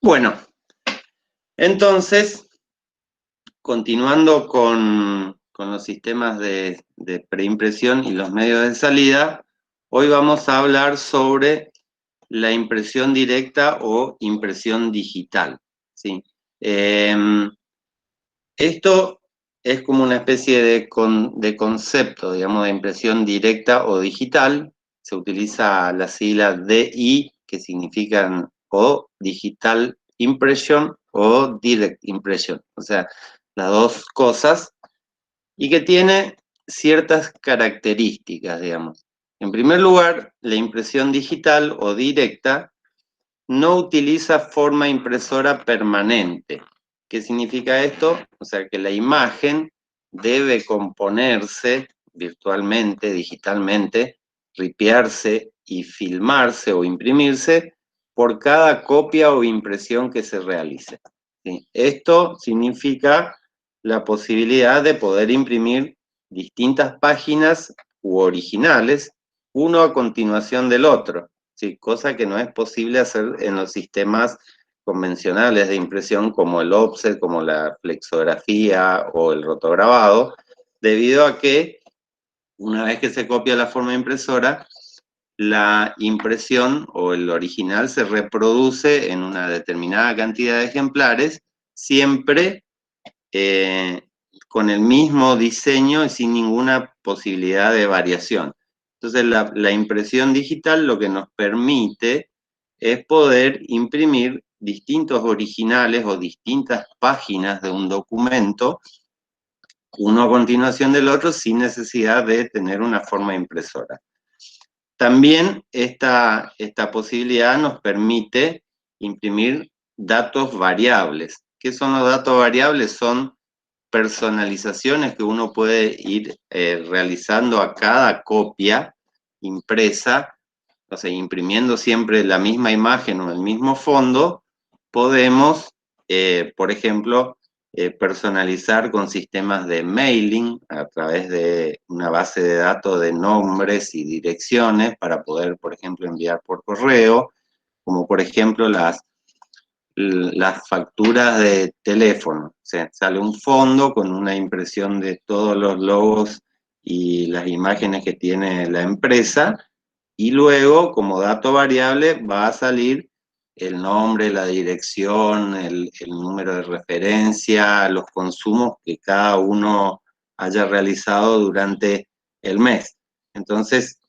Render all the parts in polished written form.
Bueno, entonces, continuando con los sistemas de preimpresión y los medios de salida, hoy vamos a hablar sobre la impresión directa o impresión digital, ¿sí? Esto es como una especie de concepto, digamos, de impresión directa o digital. Se utiliza la sigla DI, que significan o Digital Impression o Direct Impression, o sea, las dos cosas, y que tiene ciertas características, digamos. En primer lugar, la impresión digital o directa no utiliza forma impresora permanente. ¿Qué significa esto? O sea, que la imagen debe componerse virtualmente, digitalmente, ripiarse y filmarse o imprimirse por cada copia o impresión que se realice. ¿Sí? Esto significa la posibilidad de poder imprimir distintas páginas u originales, uno a continuación del otro. Sí, cosa que no es posible hacer en los sistemas convencionales de impresión como el offset, como la flexografía o el rotograbado, debido a que una vez que se copia la forma impresora, la impresión o el original se reproduce en una determinada cantidad de ejemplares, siempre con el mismo diseño y sin ninguna posibilidad de variación. Entonces, la impresión digital lo que nos permite es poder imprimir distintos originales o distintas páginas de un documento, uno a continuación del otro, sin necesidad de tener una forma impresora. También esta posibilidad nos permite imprimir datos variables. ¿Qué son los datos variables? Son personalizaciones que uno puede ir realizando a cada copia impresa, o sea, imprimiendo siempre la misma imagen o el mismo fondo, podemos, por ejemplo, personalizar con sistemas de mailing a través de una base de datos de nombres y direcciones para poder, por ejemplo, enviar por correo, como por ejemplo las facturas de teléfono. O sea, sale un fondo con una impresión de todos los logos y las imágenes que tiene la empresa, y luego, como dato variable, va a salir el nombre, la dirección, el número de referencia, los consumos que cada uno haya realizado durante el mes. Entonces,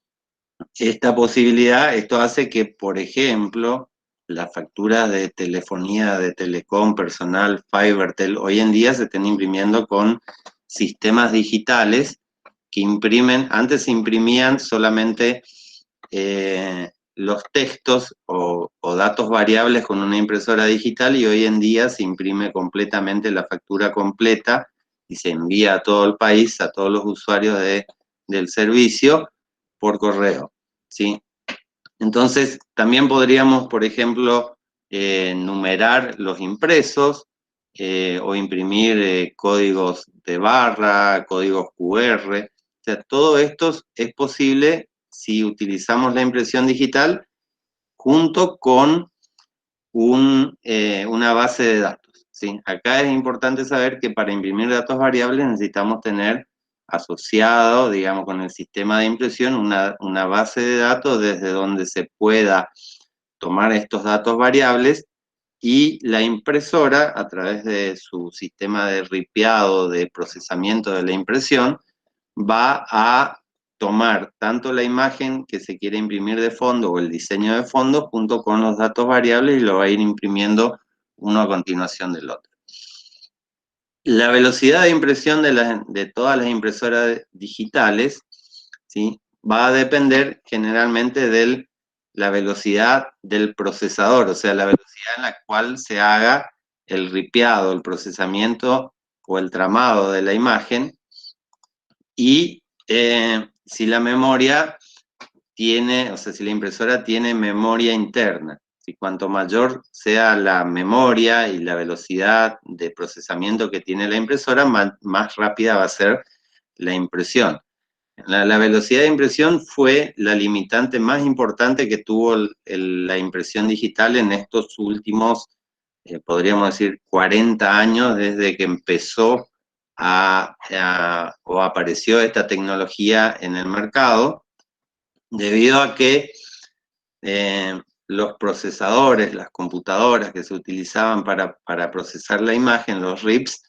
esta posibilidad, esto hace que, por ejemplo, las facturas de telefonía, de telecom, personal, Fibertel, hoy en día se estén imprimiendo con sistemas digitales que imprimen, antes se imprimían solamente los textos o datos variables con una impresora digital, y hoy en día se imprime completamente la factura completa y se envía a todo el país, a todos los usuarios del servicio, por correo, ¿sí? Entonces, también podríamos, por ejemplo, numerar los impresos o imprimir códigos de barra, códigos QR. O sea, todo esto es posible si utilizamos la impresión digital junto con una base de datos, ¿sí? Acá es importante saber que para imprimir datos variables necesitamos tener asociado, digamos, con el sistema de impresión una base de datos desde donde se pueda tomar estos datos variables, y la impresora, a través de su sistema de ripiado, de procesamiento de la impresión, va a tomar tanto la imagen que se quiere imprimir de fondo o el diseño de fondo junto con los datos variables, y lo va a ir imprimiendo uno a continuación del otro. La velocidad de impresión de todas las impresoras digitales, ¿sí?, va a depender generalmente de la velocidad del procesador, o sea, la velocidad en la cual se haga el ripiado, el procesamiento o el tramado de la imagen, y si la memoria tiene, o sea, si la impresora tiene memoria interna. Si cuanto mayor sea la memoria y la velocidad de procesamiento que tiene la impresora, más rápida va a ser la impresión. La velocidad de impresión fue la limitante más importante que tuvo la impresión digital en estos últimos podríamos decir, 40 años desde que empezó o apareció esta tecnología en el mercado, debido a que los procesadores, las computadoras que se utilizaban para procesar la imagen, los RIPs,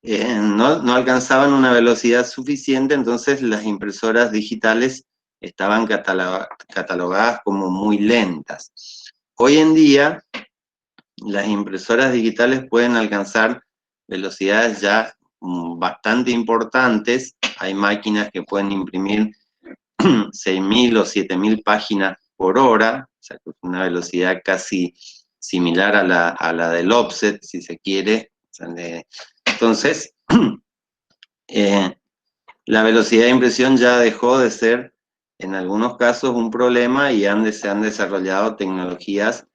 no alcanzaban una velocidad suficiente, entonces las impresoras digitales estaban catalogadas como muy lentas. Hoy en día, las impresoras digitales pueden alcanzar velocidades ya bastante importantes. Hay máquinas que pueden imprimir 6.000 o 7.000 páginas por hora, o sea, que es una velocidad casi similar a la del offset, si se quiere. Entonces, la velocidad de impresión ya dejó de ser, en algunos casos, un problema y se han desarrollado tecnologías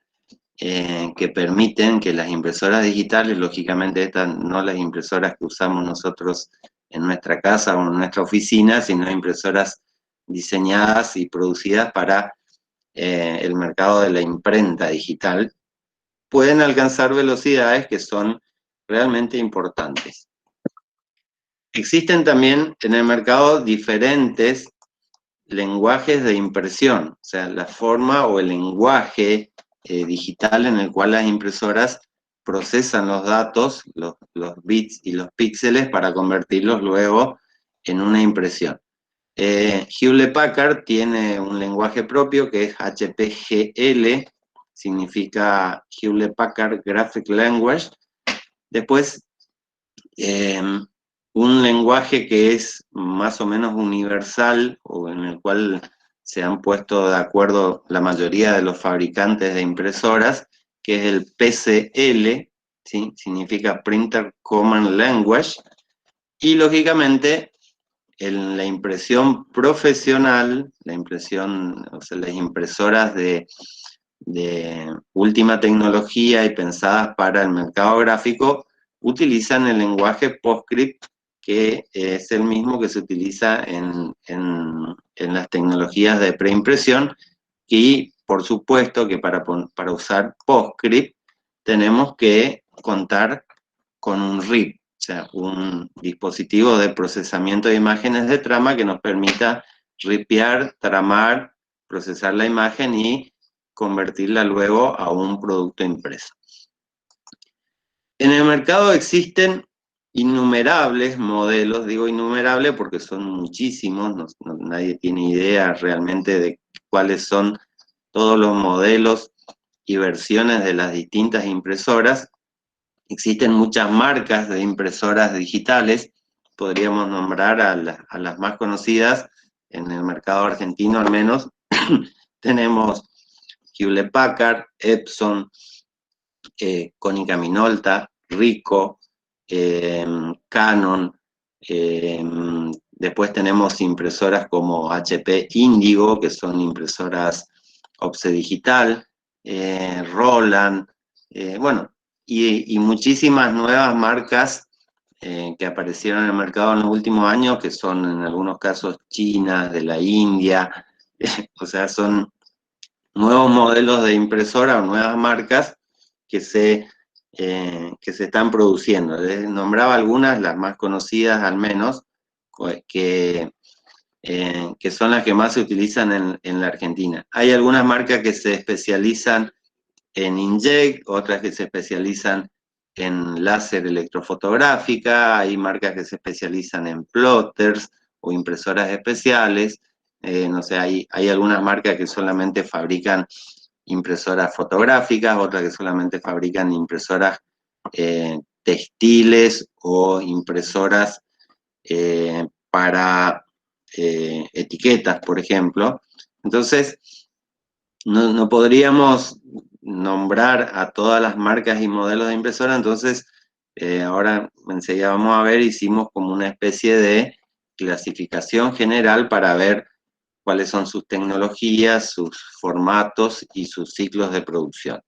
que permiten que las impresoras digitales, lógicamente estas no las impresoras que usamos nosotros en nuestra casa o en nuestra oficina, sino impresoras diseñadas y producidas para el mercado de la imprenta digital, pueden alcanzar velocidades que son realmente importantes. Existen también en el mercado diferentes lenguajes de impresión, o sea, la forma o el lenguaje digital en el cual las impresoras procesan los datos, los bits y los píxeles para convertirlos luego en una impresión. Hewlett Packard tiene un lenguaje propio que es HPGL, significa Hewlett Packard Graphic Language. Después, un lenguaje que es más o menos universal, o en el cual se han puesto de acuerdo la mayoría de los fabricantes de impresoras, que es el PCL, ¿sí? Significa Printer Command Language, y lógicamente en la impresión profesional, o sea, las impresoras de última tecnología y pensadas para el mercado gráfico, utilizan el lenguaje PostScript, que es el mismo que se utiliza en las tecnologías de preimpresión, y por supuesto que para usar PostScript tenemos que contar con un RIP, o sea, un dispositivo de procesamiento de imágenes de trama que nos permita ripear, tramar, procesar la imagen y convertirla luego a un producto impreso. En el mercado existen innumerables modelos, digo innumerables porque son muchísimos, nadie tiene idea realmente de cuáles son todos los modelos y versiones de las distintas impresoras. Existen muchas marcas de impresoras digitales, podríamos nombrar a las más conocidas en el mercado argentino al menos. Tenemos Hewlett Packard, Epson, Konica Minolta, Ricoh, Canon. Después tenemos impresoras como HP Indigo, que son impresoras offset digital, Roland, bueno, y muchísimas nuevas marcas que aparecieron en el mercado en los últimos años, que son en algunos casos chinas, de la India, o sea, son nuevos modelos de impresora o nuevas marcas que se están produciendo. Les nombraba algunas, las más conocidas al menos, que son las que más se utilizan en la Argentina. Hay algunas marcas que se especializan en inkjet, otras que se especializan en láser electrofotográfica, hay marcas que se especializan en plotters o impresoras especiales, no sé, hay algunas marcas que solamente fabrican impresoras fotográficas, otras que solamente fabrican impresoras textiles o impresoras para etiquetas, por ejemplo. Entonces, no podríamos nombrar a todas las marcas y modelos de impresora, entonces ahora enseguida vamos a ver, hicimos como una especie de clasificación general para ver cuáles son sus tecnologías, sus formatos y sus ciclos de producción.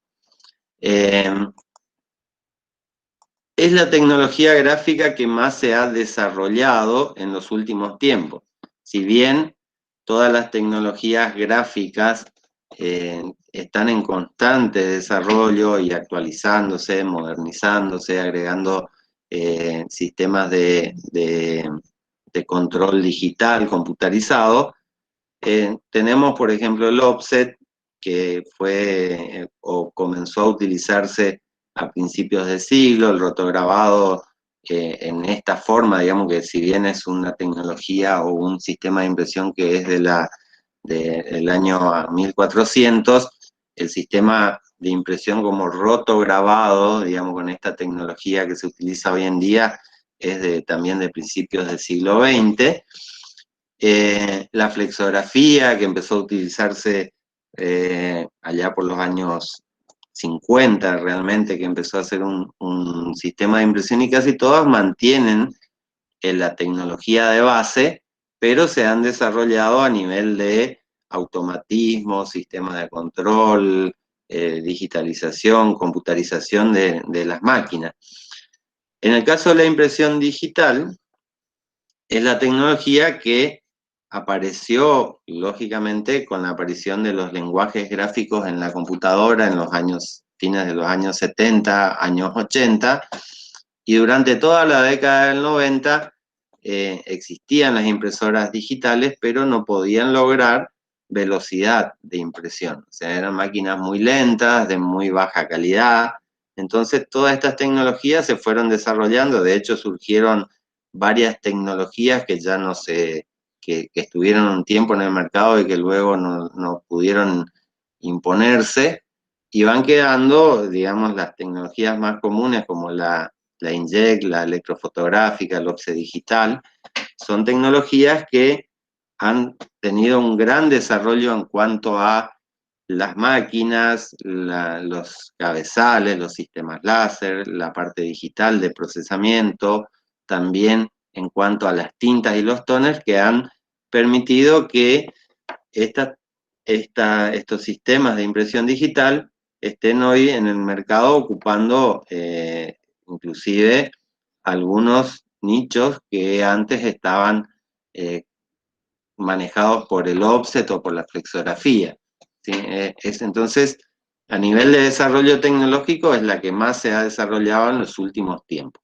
Es la tecnología gráfica que más se ha desarrollado en los últimos tiempos. Si bien todas las tecnologías gráficas están en constante desarrollo y actualizándose, modernizándose, agregando sistemas de control digital, computarizado. Tenemos, por ejemplo, el offset, que fue o comenzó a utilizarse a principios de siglo, el rotograbado en esta forma, digamos que si bien es una tecnología o un sistema de impresión que es del año 1400, el sistema de impresión como rotograbado, digamos, con esta tecnología que se utiliza hoy en día, es también de principios del siglo XX. La flexografía, que empezó a utilizarse allá por los años 50 realmente, que empezó a ser un sistema de impresión, y casi todas mantienen la tecnología de base, pero se han desarrollado a nivel de automatismo, sistemas de control, digitalización, computarización de las máquinas. En el caso de la impresión digital, es la tecnología que apareció, lógicamente, con la aparición de los lenguajes gráficos en la computadora en los años, fines de los años 70, años 80, y durante toda la década del 90 existían las impresoras digitales, pero no podían lograr velocidad de impresión. O sea, eran máquinas muy lentas, de muy baja calidad. Entonces, todas estas tecnologías se fueron desarrollando. De hecho, surgieron varias tecnologías que ya no se, que estuvieron un tiempo en el mercado y que luego no pudieron imponerse, y van quedando, digamos, las tecnologías más comunes como la inkjet, la electrofotográfica, el offset digital. Son tecnologías que han tenido un gran desarrollo en cuanto a las máquinas, los cabezales, los sistemas láser, la parte digital de procesamiento, también en cuanto a las tintas y los toners, que han permitido que estos sistemas de impresión digital estén hoy en el mercado ocupando inclusive algunos nichos que antes estaban manejados por el offset o por la flexografía. ¿Sí? Entonces, a nivel de desarrollo tecnológico, es la que más se ha desarrollado en los últimos tiempos.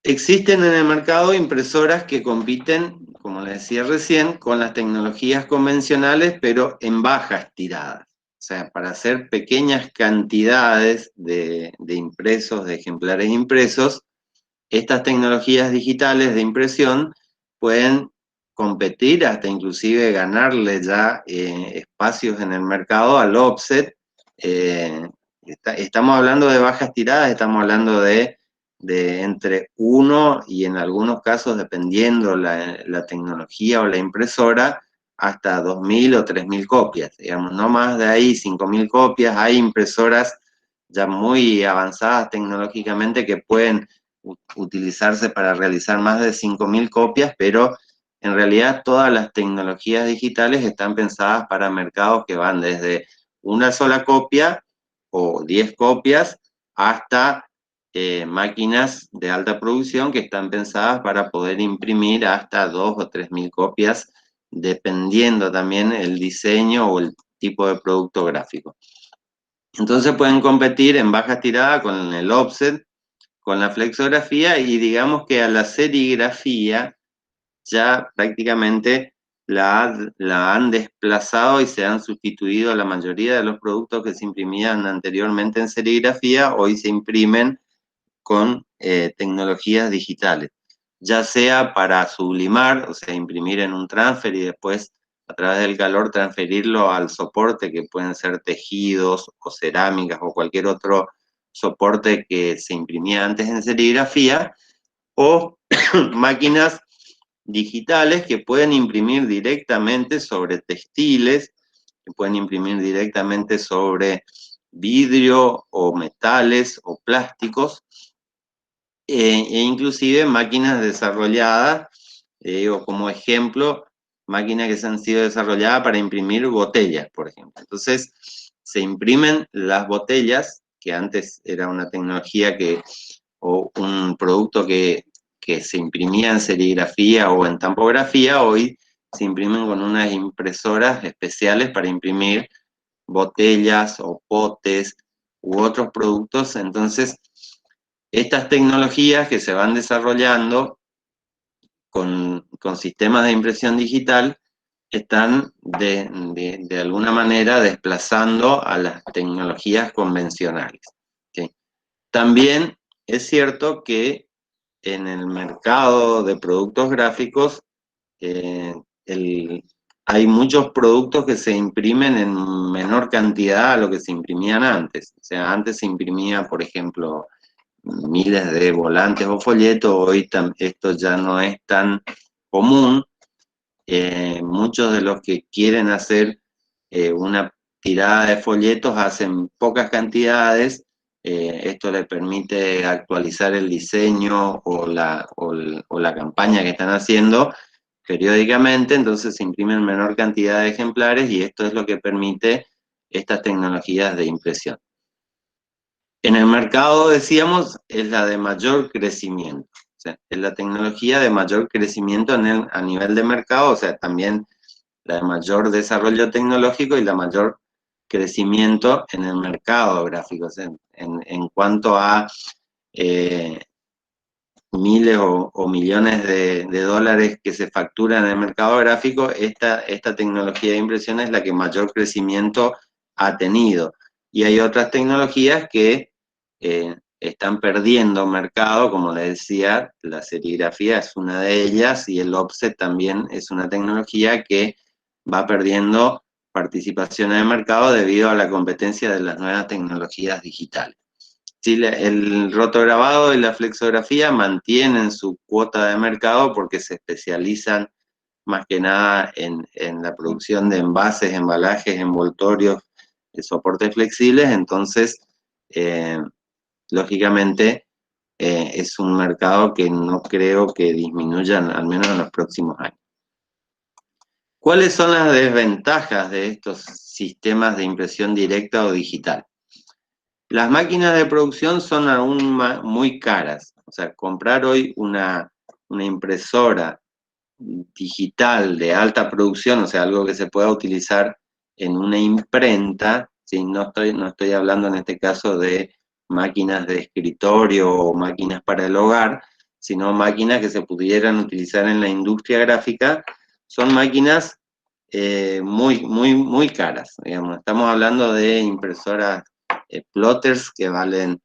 Existen en el mercado impresoras que compiten, como les decía recién, con las tecnologías convencionales, pero en bajas tiradas. O sea, para hacer pequeñas cantidades de impresos, de ejemplares impresos, estas tecnologías digitales de impresión pueden competir, hasta inclusive ganarle ya espacios en el mercado al offset. Estamos hablando de bajas tiradas, estamos hablando de entre 1 y en algunos casos, dependiendo la tecnología o la impresora, hasta 2.000 o 3.000 copias, digamos, no más de ahí, 5.000 copias. Hay impresoras ya muy avanzadas tecnológicamente que pueden utilizarse para realizar más de 5.000 copias, pero en realidad todas las tecnologías digitales están pensadas para mercados que van desde una sola copia o 10 copias hasta máquinas de alta producción que están pensadas para poder imprimir hasta 2 o 3.000 copias, dependiendo también el diseño o el tipo de producto gráfico. Entonces pueden competir en baja tirada con el offset, con la flexografía, y digamos que a la serigrafía ya prácticamente la han desplazado y se han sustituido. La mayoría de los productos que se imprimían anteriormente en serigrafía hoy se imprimen con tecnologías digitales, ya sea para sublimar, o sea, imprimir en un transfer y después a través del calor transferirlo al soporte, que pueden ser tejidos o cerámicas o cualquier otro soporte que se imprimía antes en serigrafía, o máquinas digitales que pueden imprimir directamente sobre textiles, que pueden imprimir directamente sobre vidrio o metales o plásticos, e inclusive máquinas desarrolladas, digo, como ejemplo, máquinas que se han sido desarrolladas para imprimir botellas, por ejemplo. Entonces, se imprimen las botellas, que antes era una tecnología o un producto que se imprimía en serigrafía o en tampografía, hoy se imprimen con unas impresoras especiales para imprimir botellas o potes u otros productos. Entonces, estas tecnologías que se van desarrollando con sistemas de impresión digital están de alguna manera desplazando a las tecnologías convencionales. ¿Sí? También es cierto que en el mercado de productos gráficos eh, hay muchos productos que se imprimen en menor cantidad a lo que se imprimían antes. O sea, antes se imprimía, por ejemplo, miles de volantes o folletos, hoy esto ya no es tan común. Muchos de los que quieren hacer una tirada de folletos hacen pocas cantidades. Esto les permite actualizar el diseño o la campaña que están haciendo periódicamente, entonces se imprimen menor cantidad de ejemplares y esto es lo que permite estas tecnologías de impresión. En el mercado, decíamos, es la de mayor crecimiento. O sea, es la tecnología de mayor crecimiento a nivel de mercado, o sea, también la de mayor desarrollo tecnológico y la mayor crecimiento en el mercado gráfico. O sea, en cuanto a miles o millones de dólares que se facturan en el mercado gráfico, esta tecnología de impresión es la que mayor crecimiento ha tenido. Y hay otras tecnologías que están perdiendo mercado, como les decía, la serigrafía es una de ellas y el offset también es una tecnología que va perdiendo participación en el mercado debido a la competencia de las nuevas tecnologías digitales. Sí, el rotograbado y la flexografía mantienen su cuota de mercado porque se especializan más que nada en la producción de envases, embalajes, envoltorios, soportes flexibles. Entonces, eh, lógicamente, es un mercado que no creo que disminuyan, al menos en los próximos años. ¿Cuáles son las desventajas de estos sistemas de impresión directa o digital? Las máquinas de producción son aún muy caras. O sea, comprar hoy una impresora digital de alta producción, o sea, algo que se pueda utilizar en una imprenta, ¿sí? No estoy hablando en este caso de máquinas de escritorio o máquinas para el hogar, sino máquinas que se pudieran utilizar en la industria gráfica. Son máquinas muy caras, digamos. Estamos hablando de impresoras plotters que valen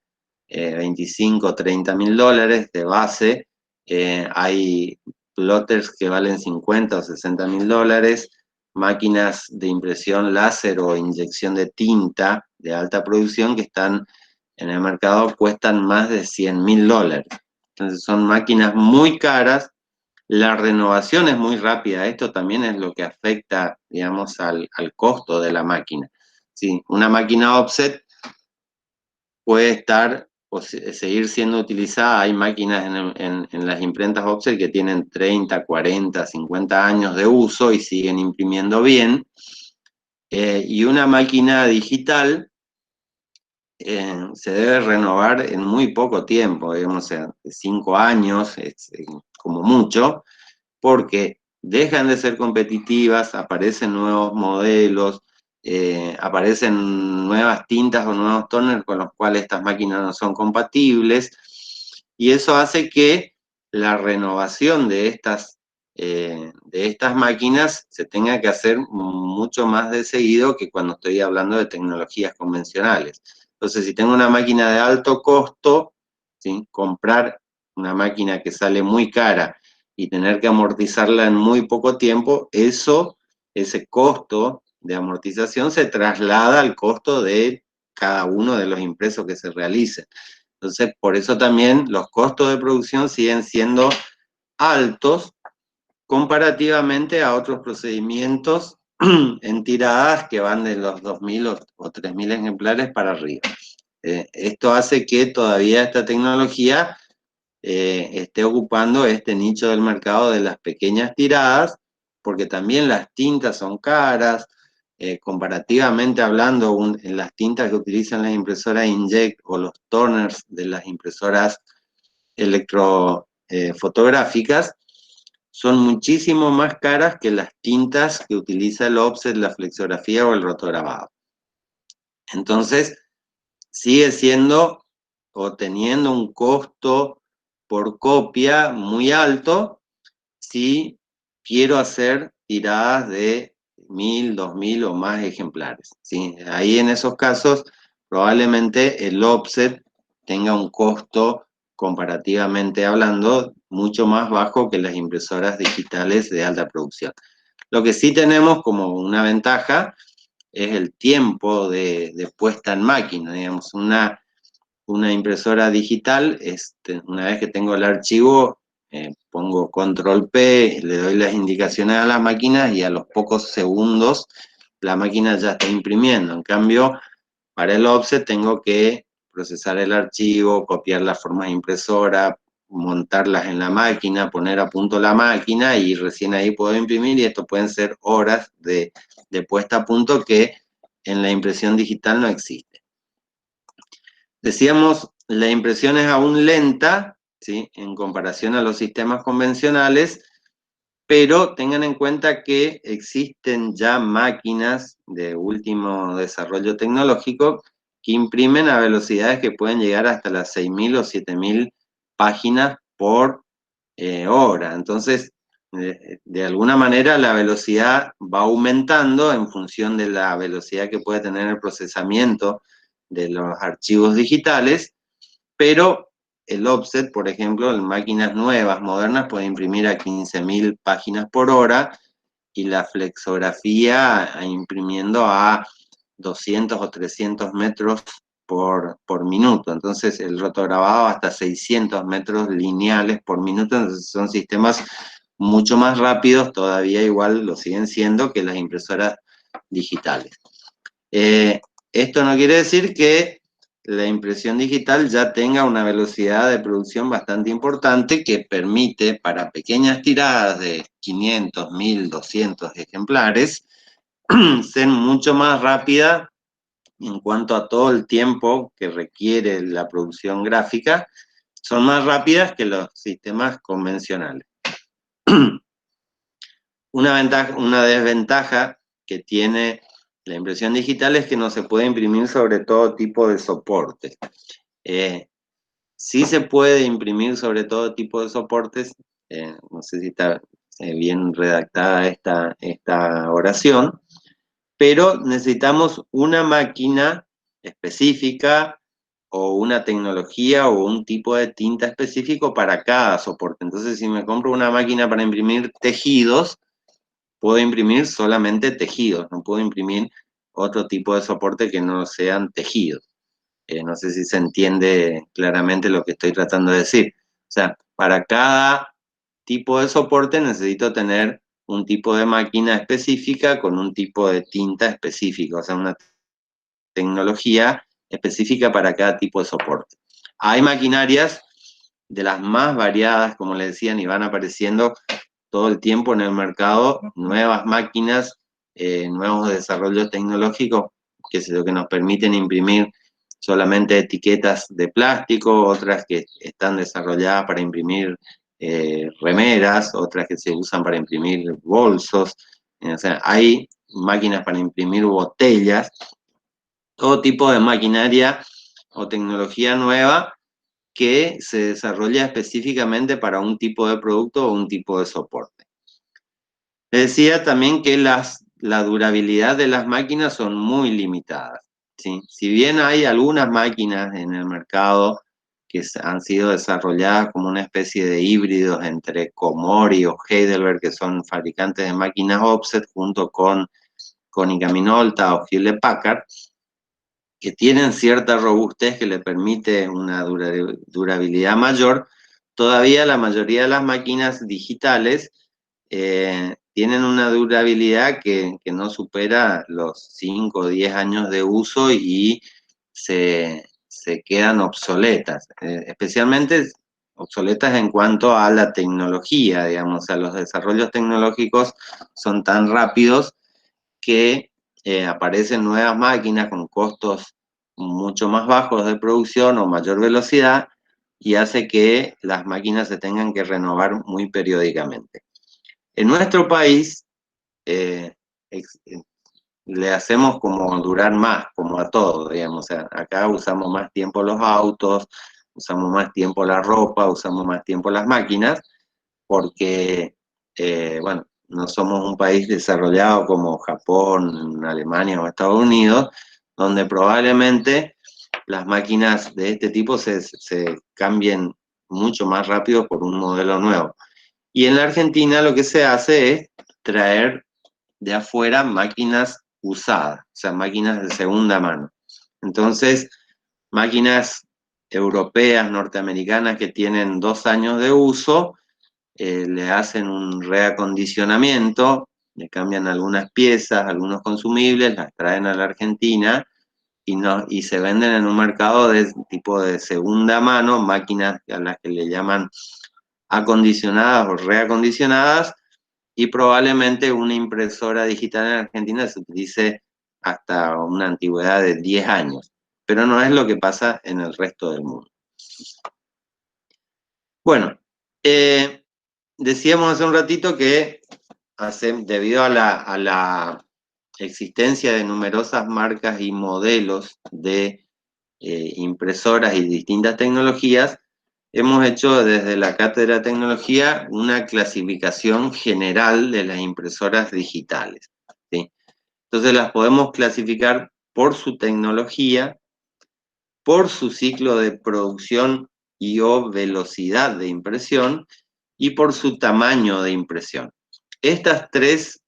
25 o 30 mil dólares de base. Hay plotters que valen 50 o 60 mil dólares, máquinas de impresión láser o inyección de tinta de alta producción que están en el mercado, cuestan más de 100 mil dólares. Entonces son máquinas muy caras. La renovación es muy rápida. Esto también es lo que afecta, digamos, al costo de la máquina. Sí, una máquina offset puede estar o seguir siendo utilizada. Hay máquinas en las imprentas offset que tienen 30, 40, 50 años de uso y siguen imprimiendo bien. Y una máquina digital se debe renovar en muy poco tiempo, digamos, o sea, 5 años como mucho, porque dejan de ser competitivas, aparecen nuevos modelos, aparecen nuevas tintas o nuevos toners con los cuales estas máquinas no son compatibles, y eso hace que la renovación de estas máquinas se tenga que hacer mucho más de seguido que cuando estoy hablando de tecnologías convencionales. Entonces, si tengo una máquina de alto costo, ¿sí? Comprar una máquina que sale muy cara y tener que amortizarla en muy poco tiempo, ese costo de amortización se traslada al costo de cada uno de los impresos que se realicen. Entonces, por eso también los costos de producción siguen siendo altos comparativamente a otros procedimientos en tiradas que van de los 2.000 o 3.000 ejemplares para arriba. Esto hace que todavía esta tecnología esté ocupando este nicho del mercado de las pequeñas tiradas, porque también las tintas son caras. Comparativamente hablando, en las tintas que utilizan las impresoras inkjet o los toners de las impresoras electrofotográficas, son muchísimo más caras que las tintas que utiliza el offset, la flexografía o el rotograbado. Entonces, sigue siendo o teniendo un costo por copia muy alto si quiero hacer tiradas de 1000, 2000 o más ejemplares, ¿sí? Ahí en esos casos probablemente el offset tenga un costo, comparativamente hablando, mucho más bajo que las impresoras digitales de alta producción. Lo que sí tenemos como una ventaja es el tiempo de puesta en máquina, digamos, una impresora digital, una vez que tengo el archivo, pongo control P, le doy las indicaciones a las máquinas y a los pocos segundos la máquina ya está imprimiendo. En cambio, para el offset tengo que procesar el archivo, copiar las formas de impresora, montarlas en la máquina, poner a punto la máquina y recién ahí puedo imprimir, y esto pueden ser horas de puesta a punto que en la impresión digital no existe. Decíamos, la impresión es aún lenta, ¿sí?, en comparación a los sistemas convencionales, pero tengan en cuenta que existen ya máquinas de último desarrollo tecnológico que imprimen a velocidades que pueden llegar hasta las 6000 o 7000 páginas por hora. Entonces, de alguna manera la velocidad va aumentando en función de la velocidad que puede tener el procesamiento de los archivos digitales, pero el offset, por ejemplo, en máquinas nuevas, modernas, puede imprimir a 15.000 páginas por hora, y la flexografía imprimiendo a 200 o 300 metros por minuto. Entonces, el rotograbado hasta 600 metros lineales por minuto. Entonces, son sistemas mucho más rápidos, todavía igual lo siguen siendo, que las impresoras digitales. Esto no quiere decir que la impresión digital ya tenga una velocidad de producción bastante importante que permite para pequeñas tiradas de 500, 1000, 200 ejemplares ser mucho más rápida en cuanto a todo el tiempo que requiere la producción gráfica. Son más rápidas que los sistemas convencionales. Una desventaja que tiene la impresión digital es que no se puede imprimir sobre todo tipo de soporte. Sí se puede imprimir sobre todo tipo de soportes, no sé si está bien redactada esta oración, pero necesitamos una máquina específica o una tecnología o un tipo de tinta específico para cada soporte. Entonces, si me compro una máquina para imprimir tejidos, puedo imprimir solamente tejidos, no puedo imprimir otro tipo de soporte que no sean tejidos. No sé si se entiende claramente lo que estoy tratando de decir. O sea, para cada tipo de soporte necesito tener un tipo de máquina específica con un tipo de tinta específico, o sea, una tecnología específica para cada tipo de soporte. Hay maquinarias de las más variadas, como le decían, y van apareciendo todo el tiempo en el mercado nuevas máquinas, nuevos desarrollos tecnológicos que nos permiten imprimir solamente etiquetas de plástico, otras que están desarrolladas para imprimir remeras, otras que se usan para imprimir bolsos. O sea, hay máquinas para imprimir botellas, todo tipo de maquinaria o tecnología nueva que se desarrolla específicamente para un tipo de producto o un tipo de soporte. Decía también que la durabilidad de las máquinas son muy limitadas, ¿sí? Si bien hay algunas máquinas en el mercado que han sido desarrolladas como una especie de híbridos entre Komori o Heidelberg, que son fabricantes de máquinas offset, junto con Konica Minolta o Hewlett Packard, que tienen cierta robustez que le permite una durabilidad mayor, todavía la mayoría de las máquinas digitales tienen una durabilidad que no supera los 5 o 10 años de uso y se quedan obsoletas, especialmente obsoletas en cuanto a la tecnología, digamos, a los desarrollos tecnológicos son tan rápidos que aparecen nuevas máquinas con costos mucho más bajos de producción o mayor velocidad, y hace que las máquinas se tengan que renovar muy periódicamente. En nuestro país le hacemos como durar más, como a todo, digamos. O sea, acá usamos más tiempo los autos, usamos más tiempo la ropa, usamos más tiempo las máquinas, porque, bueno, no somos un país desarrollado como Japón, Alemania o Estados Unidos, donde probablemente las máquinas de este tipo se cambien mucho más rápido por un modelo nuevo. Y en la Argentina lo que se hace es traer de afuera máquinas usadas, o sea, máquinas de segunda mano. Entonces, máquinas europeas, norteamericanas que tienen 2 años de uso, le hacen un reacondicionamiento, le cambian algunas piezas, algunos consumibles, las traen a la Argentina y se venden en un mercado de tipo de segunda mano, máquinas a las que le llaman acondicionadas o reacondicionadas, y probablemente una impresora digital en Argentina se utilice hasta una antigüedad de 10 años, pero no es lo que pasa en el resto del mundo. Bueno, decíamos hace un ratito que debido a la existencia de numerosas marcas y modelos de impresoras y distintas tecnologías, hemos hecho desde la Cátedra de Tecnología una clasificación general de las impresoras digitales, ¿sí? Entonces las podemos clasificar por su tecnología, por su ciclo de producción y o velocidad de impresión y por su tamaño de impresión. Estas tres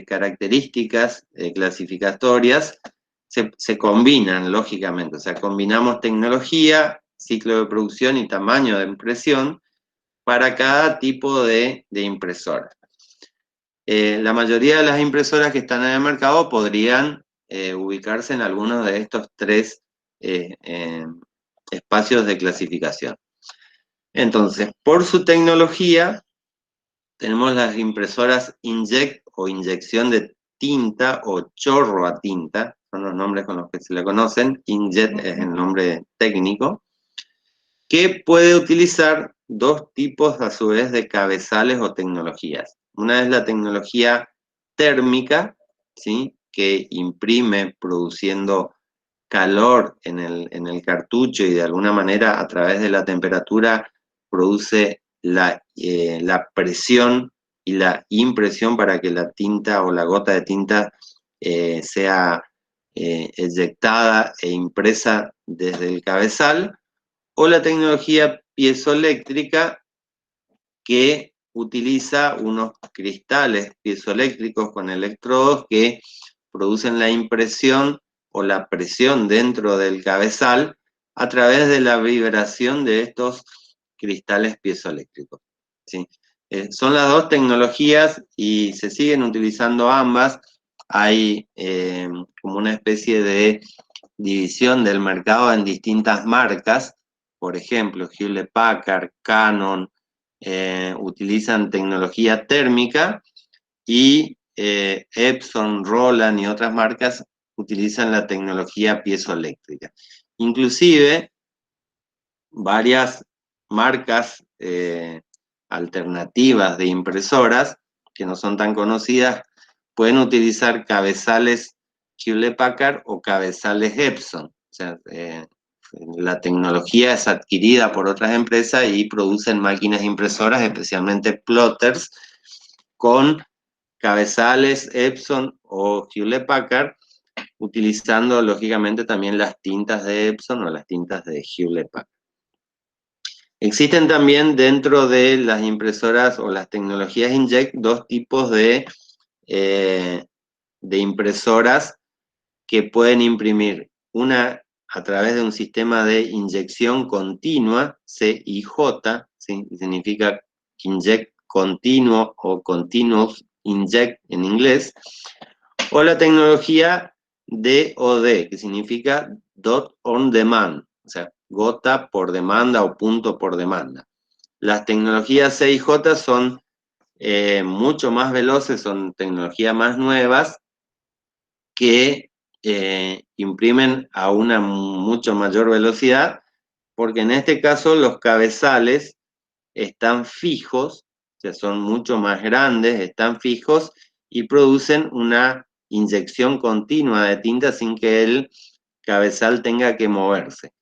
características clasificatorias se combinan, lógicamente, o sea, combinamos tecnología, ciclo de producción y tamaño de impresión para cada tipo de impresora. La mayoría de las impresoras que están en el mercado podrían ubicarse en algunos de estos tres espacios de clasificación. Entonces, por su tecnología, tenemos las impresoras inkjet o inyección de tinta o chorro a tinta, son los nombres con los que se le conocen. Inkjet es el nombre técnico, que puede utilizar dos tipos a su vez de cabezales o tecnologías. Una es la tecnología térmica, ¿sí?, que imprime produciendo calor en el cartucho y de alguna manera a través de la temperatura produce la presión y la impresión para que la tinta o la gota de tinta sea eyectada e impresa desde el cabezal, o la tecnología piezoeléctrica, que utiliza unos cristales piezoeléctricos con electrodos que producen la impresión o la presión dentro del cabezal a través de la vibración de estos cristales piezoeléctricos, ¿sí? Son las dos tecnologías y se siguen utilizando ambas. Hay como una especie de división del mercado en distintas marcas. Por ejemplo, Hewlett Packard, Canon, utilizan tecnología térmica, y Epson, Roland y otras marcas utilizan la tecnología piezoeléctrica. Inclusive, varias marcas alternativas de impresoras, que no son tan conocidas, pueden utilizar cabezales Hewlett Packard o cabezales Epson. O sea, la tecnología es adquirida por otras empresas y producen máquinas impresoras, especialmente plotters, con cabezales Epson o Hewlett Packard, utilizando lógicamente también las tintas de Epson o las tintas de Hewlett Packard. Existen también dentro de las impresoras o las tecnologías inkjet dos tipos de impresoras que pueden imprimir. Una a través de un sistema de inyección continua, CIJ, ¿sí?, significa inject continuo o continuous inject en inglés, o la tecnología DOD, que significa dot on demand, o sea, gota por demanda o punto por demanda. Las tecnologías CIJ son mucho más veloces, son tecnologías más nuevas que imprimen a una mucho mayor velocidad, porque en este caso los cabezales están fijos, que son mucho más grandes, están fijos y producen una inyección continua de tinta sin que el cabezal tenga que moverse.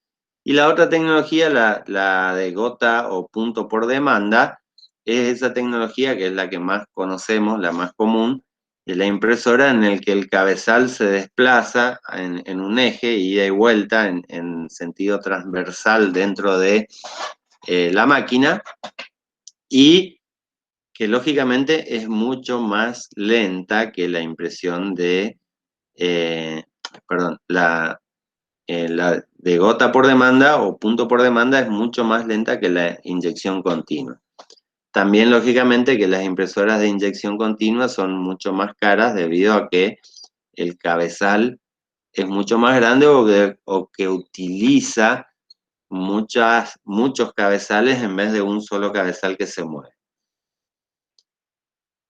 Y la otra tecnología, la de gota o punto por demanda, es esa tecnología que es la que más conocemos, la más común, de la impresora, en el que el cabezal se desplaza en un eje, ida y vuelta, en sentido transversal dentro de la máquina, y que lógicamente es mucho más lenta que la impresión de, la de gota por demanda o punto por demanda es mucho más lenta que la inyección continua. También, lógicamente, que las impresoras de inyección continua son mucho más caras debido a que el cabezal es mucho más grande o que utiliza muchos cabezales en vez de un solo cabezal que se mueve.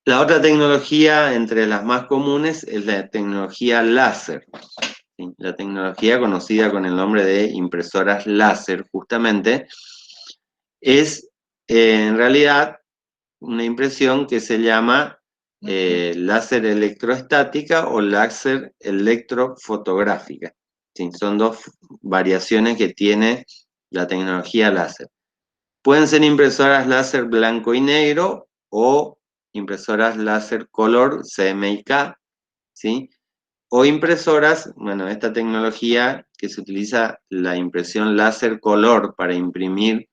La otra tecnología, entre las más comunes, es la tecnología láser. ¿Sí? La tecnología conocida con el nombre de impresoras láser, justamente, es en realidad una impresión que se llama láser electroestática o láser electrofotográfica. ¿Sí? Son dos variaciones que tiene la tecnología láser. Pueden ser impresoras láser blanco y negro o impresoras láser color CMYK, ¿sí? O impresoras, bueno, esta tecnología que se utiliza la impresión láser color para imprimir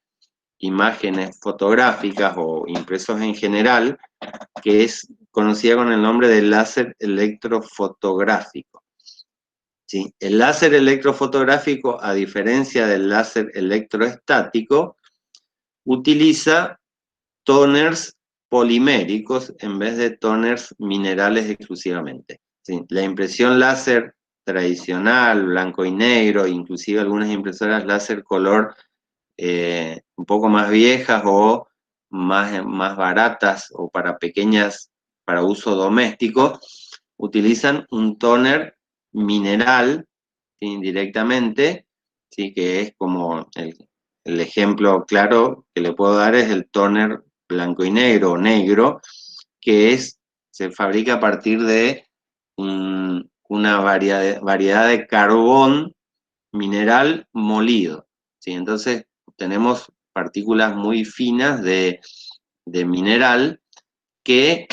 imágenes fotográficas o impresos en general, que es conocida con el nombre de láser electrofotográfico. ¿Sí? El láser electrofotográfico, a diferencia del láser electroestático, utiliza toners poliméricos en vez de toners minerales exclusivamente. ¿Sí? La impresión láser tradicional, blanco y negro, inclusive algunas impresoras láser color un poco más viejas o más baratas o para pequeñas, para uso doméstico, utilizan un toner mineral, ¿sí? Directamente, ¿sí? Que es como el ejemplo claro que le puedo dar es el toner blanco y negro o negro, que se fabrica a partir de una variedad de carbón mineral molido. ¿Sí? Entonces tenemos partículas muy finas de mineral que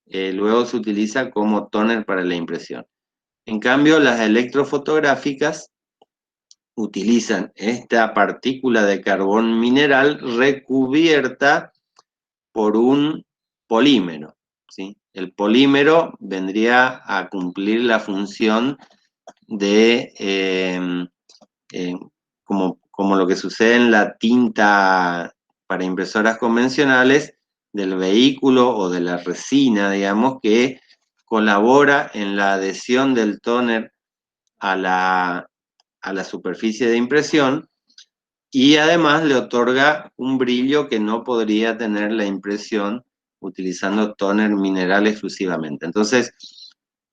luego se utiliza como tóner para la impresión. En cambio, las electrofotográficas utilizan esta partícula de carbón mineral recubierta por un polímero. ¿Sí? El polímero vendría a cumplir la función de, como lo que sucede en la tinta para impresoras convencionales, del vehículo o de la resina, digamos, que colabora en la adhesión del tóner a la superficie de impresión y además le otorga un brillo que no podría tener la impresión utilizando tóner mineral exclusivamente. Entonces,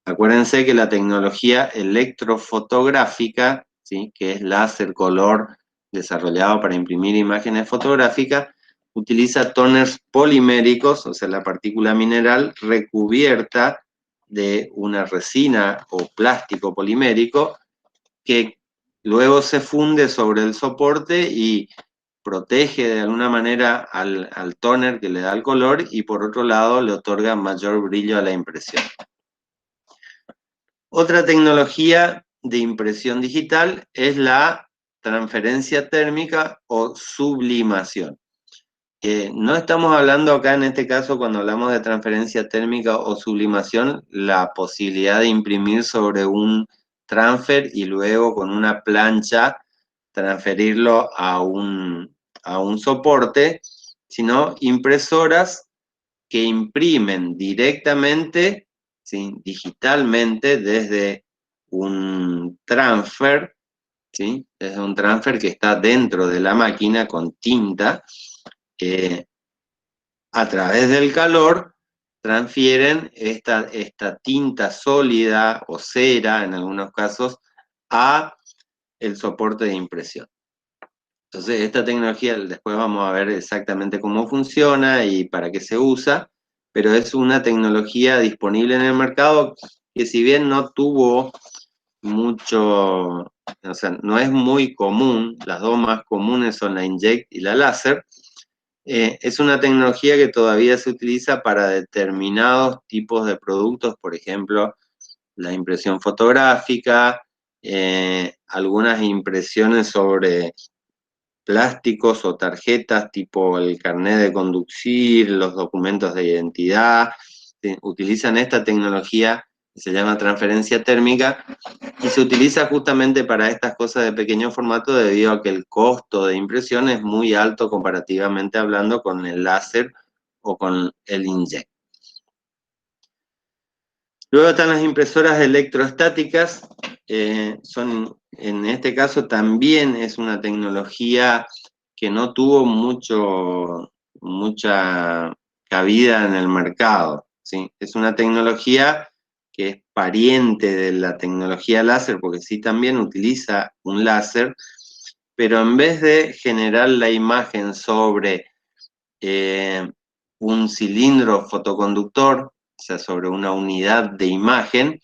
acuérdense que la tecnología electrofotográfica, ¿sí? Que es láser color desarrollado para imprimir imágenes fotográficas, utiliza tóners poliméricos, o sea, la partícula mineral recubierta de una resina o plástico polimérico que luego se funde sobre el soporte y protege de alguna manera al tóner que le da el color y por otro lado le otorga mayor brillo a la impresión. Otra tecnología de impresión digital es la transferencia térmica o sublimación. No estamos hablando acá en este caso, cuando hablamos de transferencia térmica o sublimación, la posibilidad de imprimir sobre un transfer y luego con una plancha transferirlo a un soporte, sino impresoras que imprimen directamente, ¿sí? Digitalmente desde un transfer, ¿sí? Desde un transfer que está dentro de la máquina con tinta, a través del calor transfieren esta tinta sólida o cera en algunos casos a el soporte de impresión. Entonces, esta tecnología, después vamos a ver exactamente cómo funciona y para qué se usa, pero es una tecnología disponible en el mercado que si bien no tuvo mucho, o sea, no es muy común, las dos más comunes son la inyect y la láser, es una tecnología que todavía se utiliza para determinados tipos de productos, por ejemplo, la impresión fotográfica, algunas impresiones sobre plásticos o tarjetas tipo el carnet de conducir, los documentos de identidad, utilizan esta tecnología que se llama transferencia térmica y se utiliza justamente para estas cosas de pequeño formato debido a que el costo de impresión es muy alto comparativamente hablando con el láser o con el inkjet. Luego están las impresoras electrostáticas, en este caso también es una tecnología que no tuvo mucha cabida en el mercado, ¿sí? Es una tecnología que es pariente de la tecnología láser, porque sí también utiliza un láser, pero en vez de generar la imagen sobre un cilindro fotoconductor, o sea, sobre una unidad de imagen,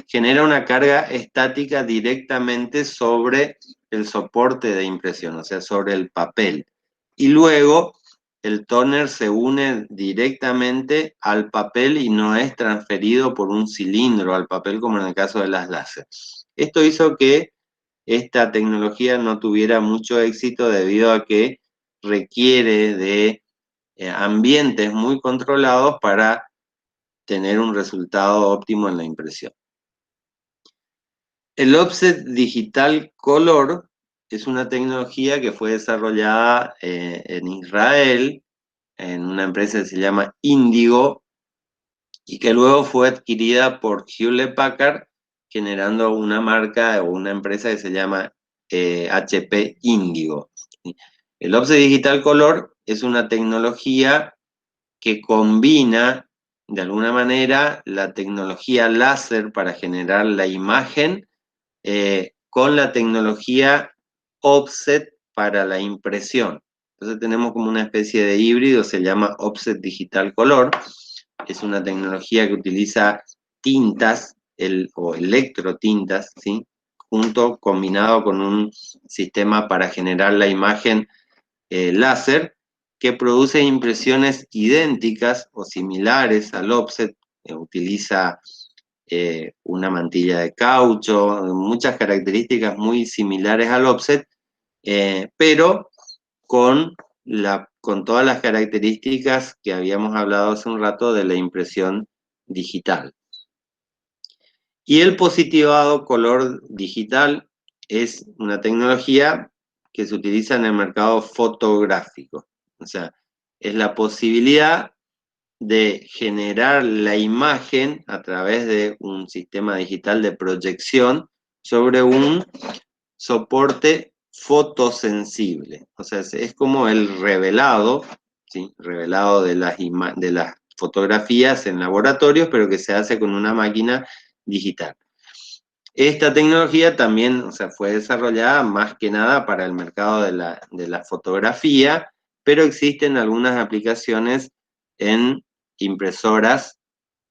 genera una carga estática directamente sobre el soporte de impresión, o sea, sobre el papel. Y luego el tóner se une directamente al papel y no es transferido por un cilindro al papel como en el caso de las láser. Esto hizo que esta tecnología no tuviera mucho éxito debido a que requiere de ambientes muy controlados para tener un resultado óptimo en la impresión. El offset digital color es una tecnología que fue desarrollada en Israel, en una empresa que se llama Indigo, y que luego fue adquirida por Hewlett Packard, generando una marca o una empresa que se llama HP Indigo. El offset digital color es una tecnología que combina de alguna manera la tecnología láser para generar la imagen con la tecnología offset para la impresión. Entonces tenemos como una especie de híbrido, se llama offset digital color. Es una tecnología que utiliza tintas o electrotintas, ¿sí? Combinado con un sistema para generar la imagen láser que produce impresiones idénticas o similares al offset, utiliza una mantilla de caucho, muchas características muy similares al offset, pero con todas las características que habíamos hablado hace un rato de la impresión digital. Y el positivado color digital es una tecnología que se utiliza en el mercado fotográfico. O sea, es la posibilidad de generar la imagen a través de un sistema digital de proyección sobre un soporte fotosensible. O sea, es como el revelado, ¿sí? Revelado de las fotografías en laboratorios, pero que se hace con una máquina digital. Esta tecnología también, o sea, fue desarrollada más que nada para el mercado de la fotografía, pero existen algunas aplicaciones en impresoras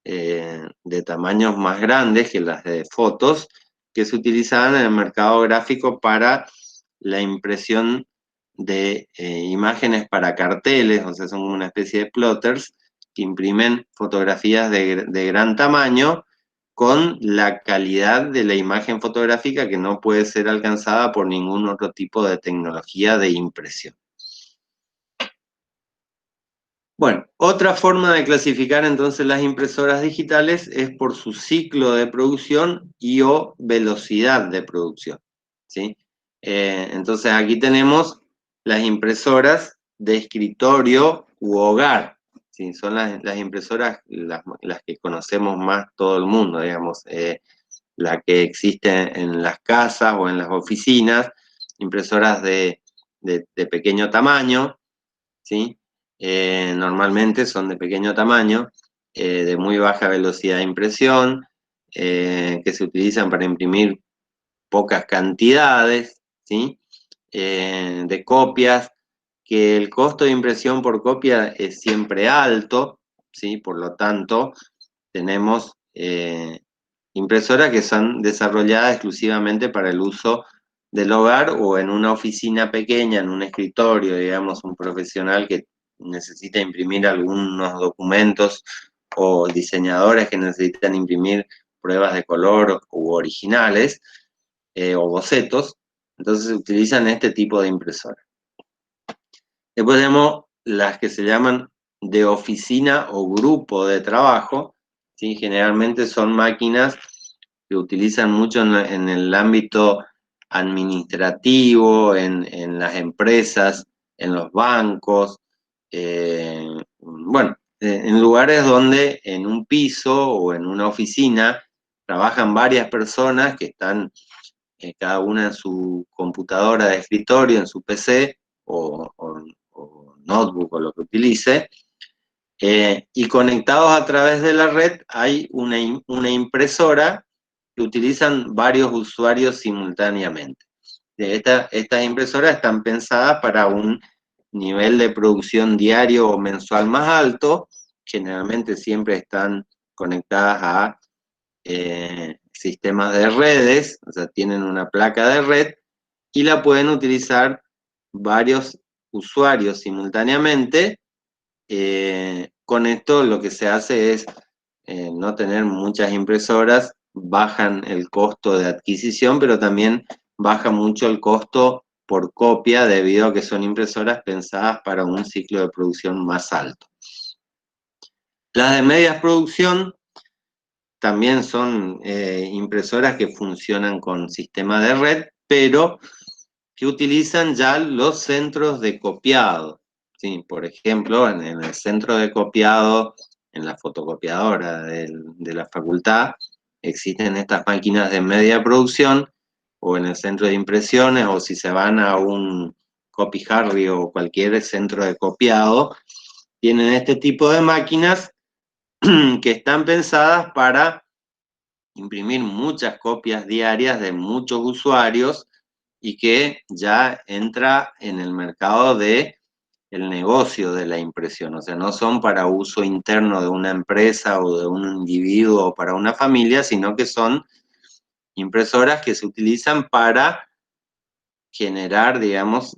de tamaños más grandes que las de fotos, que se utilizaban en el mercado gráfico para la impresión de imágenes para carteles, o sea, son una especie de plotters que imprimen fotografías de gran tamaño con la calidad de la imagen fotográfica que no puede ser alcanzada por ningún otro tipo de tecnología de impresión. Bueno, otra forma de clasificar entonces las impresoras digitales es por su ciclo de producción y o velocidad de producción, ¿sí? Entonces aquí tenemos las impresoras de escritorio u hogar, ¿sí? Son las impresoras las que conocemos más todo el mundo, digamos, la que existe en las casas o en las oficinas, impresoras de pequeño tamaño, ¿sí? Normalmente son de pequeño tamaño, de muy baja velocidad de impresión, que se utilizan para imprimir pocas cantidades, ¿sí? de copias, que el costo de impresión por copia es siempre alto, ¿sí? Por lo tanto, tenemos impresoras que son desarrolladas exclusivamente para el uso del hogar o en una oficina pequeña, en un escritorio, digamos, un profesional que necesita imprimir algunos documentos o diseñadores que necesitan imprimir pruebas de color u originales o bocetos, entonces utilizan este tipo de impresora. Después tenemos las que se llaman de oficina o grupo de trabajo, ¿sí? Generalmente son máquinas que utilizan mucho en el ámbito administrativo, en las empresas, en los bancos, bueno, en lugares donde en un piso o en una oficina trabajan varias personas que están cada una en su computadora de escritorio, en su PC o notebook o lo que utilice, y conectados a través de la red hay una impresora que utilizan varios usuarios simultáneamente. Estas impresoras están pensadas para un nivel de producción diario o mensual más alto, generalmente siempre están conectadas a sistemas de redes, o sea, tienen una placa de red y la pueden utilizar varios usuarios simultáneamente. Con esto lo que se hace es no tener muchas impresoras, bajan el costo de adquisición, pero también baja mucho el costo por copia debido a que son impresoras pensadas para un ciclo de producción más alto. Las de media producción también son impresoras que funcionan con sistema de red, pero que utilizan ya los centros de copiado. ¿Sí? Por ejemplo, en el centro de copiado, en la fotocopiadora de la facultad, existen estas máquinas de media producción, o en el centro de impresiones, o si se van a un Copy Harry o cualquier centro de copiado, tienen este tipo de máquinas que están pensadas para imprimir muchas copias diarias de muchos usuarios y que ya entra en el mercado de el negocio de la impresión, o sea, no son para uso interno de una empresa o de un individuo o para una familia, sino que son impresoras que se utilizan para generar, digamos,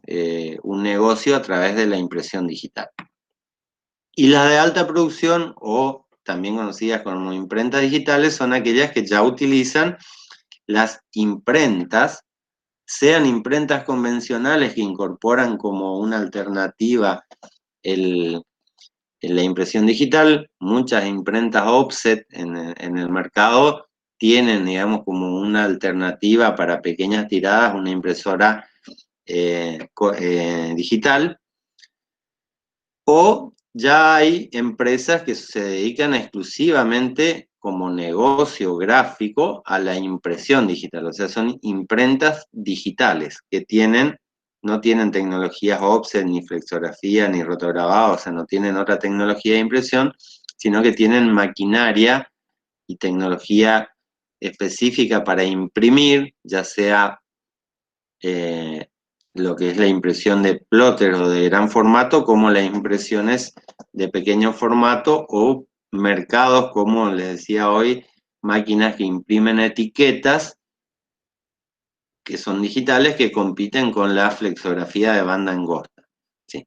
un negocio a través de la impresión digital. Y las de alta producción, o también conocidas como imprentas digitales, son aquellas que ya utilizan las imprentas, sean imprentas convencionales que incorporan como una alternativa la impresión digital. Muchas imprentas offset en el mercado tienen, digamos, como una alternativa para pequeñas tiradas, una impresora digital, o ya hay empresas que se dedican exclusivamente como negocio gráfico a la impresión digital, o sea, son imprentas digitales que no tienen tecnologías offset, ni flexografía, ni rotograbado, o sea, no tienen otra tecnología de impresión, sino que tienen maquinaria y tecnología específica para imprimir, ya sea lo que es la impresión de plotter o de gran formato, como las impresiones de pequeño formato o mercados, como les decía hoy, máquinas que imprimen etiquetas que son digitales que compiten con la flexografía de banda angosta. ¿Sí?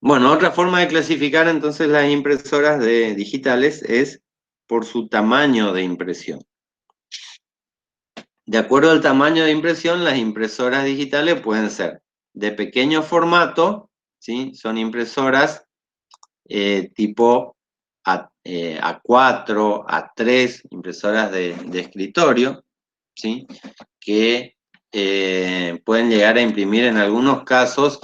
Bueno, otra forma de clasificar entonces las impresoras digitales es por su tamaño de impresión. De acuerdo al tamaño de impresión, las impresoras digitales pueden ser de pequeño formato, ¿sí? Son impresoras tipo A4, A3, impresoras de escritorio, ¿sí? Que pueden llegar a imprimir en algunos casos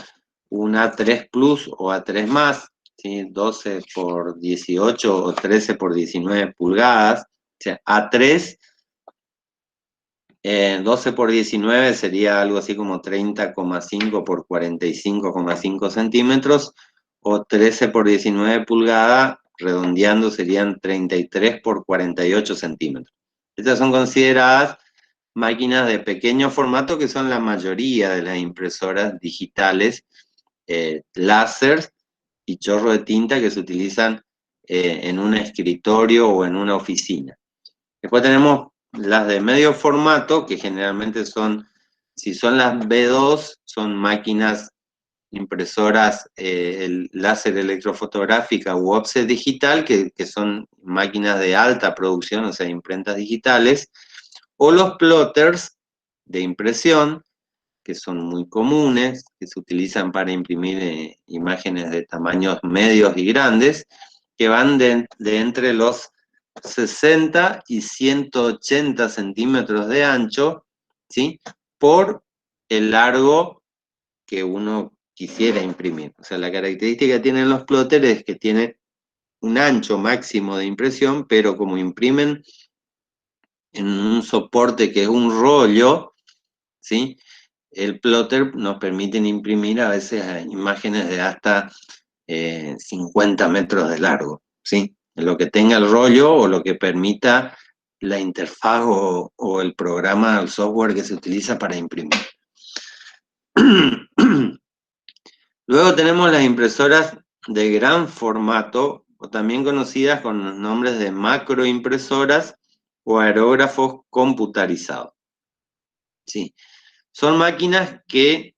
un A3 Plus o A3 más, ¿sí? 12 por 18 o 13 por 19 pulgadas, o sea, A3 12 por 19 sería algo así como 30,5 por 45,5 centímetros, o 13 por 19 pulgadas, redondeando serían 33 por 48 centímetros. Estas son consideradas máquinas de pequeño formato que son la mayoría de las impresoras digitales, láser y chorro de tinta que se utilizan en un escritorio o en una oficina. Después tenemos las de medio formato, que generalmente son, si son las B2, son máquinas impresoras láser electrofotográfica u offset digital, que son máquinas de alta producción, o sea, imprentas digitales, o los plotters de impresión, que son muy comunes, que se utilizan para imprimir imágenes de tamaños medios y grandes, que van de entre los 60 y 180 centímetros de ancho, ¿sí? Por el largo que uno quisiera imprimir. O sea, la característica que tienen los plotters es que tienen un ancho máximo de impresión, pero como imprimen en un soporte que es un rollo, ¿sí? El plotter nos permite imprimir a veces imágenes de hasta 50 metros de largo, ¿sí? Lo que tenga el rollo o lo que permita la interfaz o el programa, el software que se utiliza para imprimir. Luego tenemos las impresoras de gran formato, o también conocidas con los nombres de macroimpresoras o aerógrafos computarizados. Sí. Son máquinas que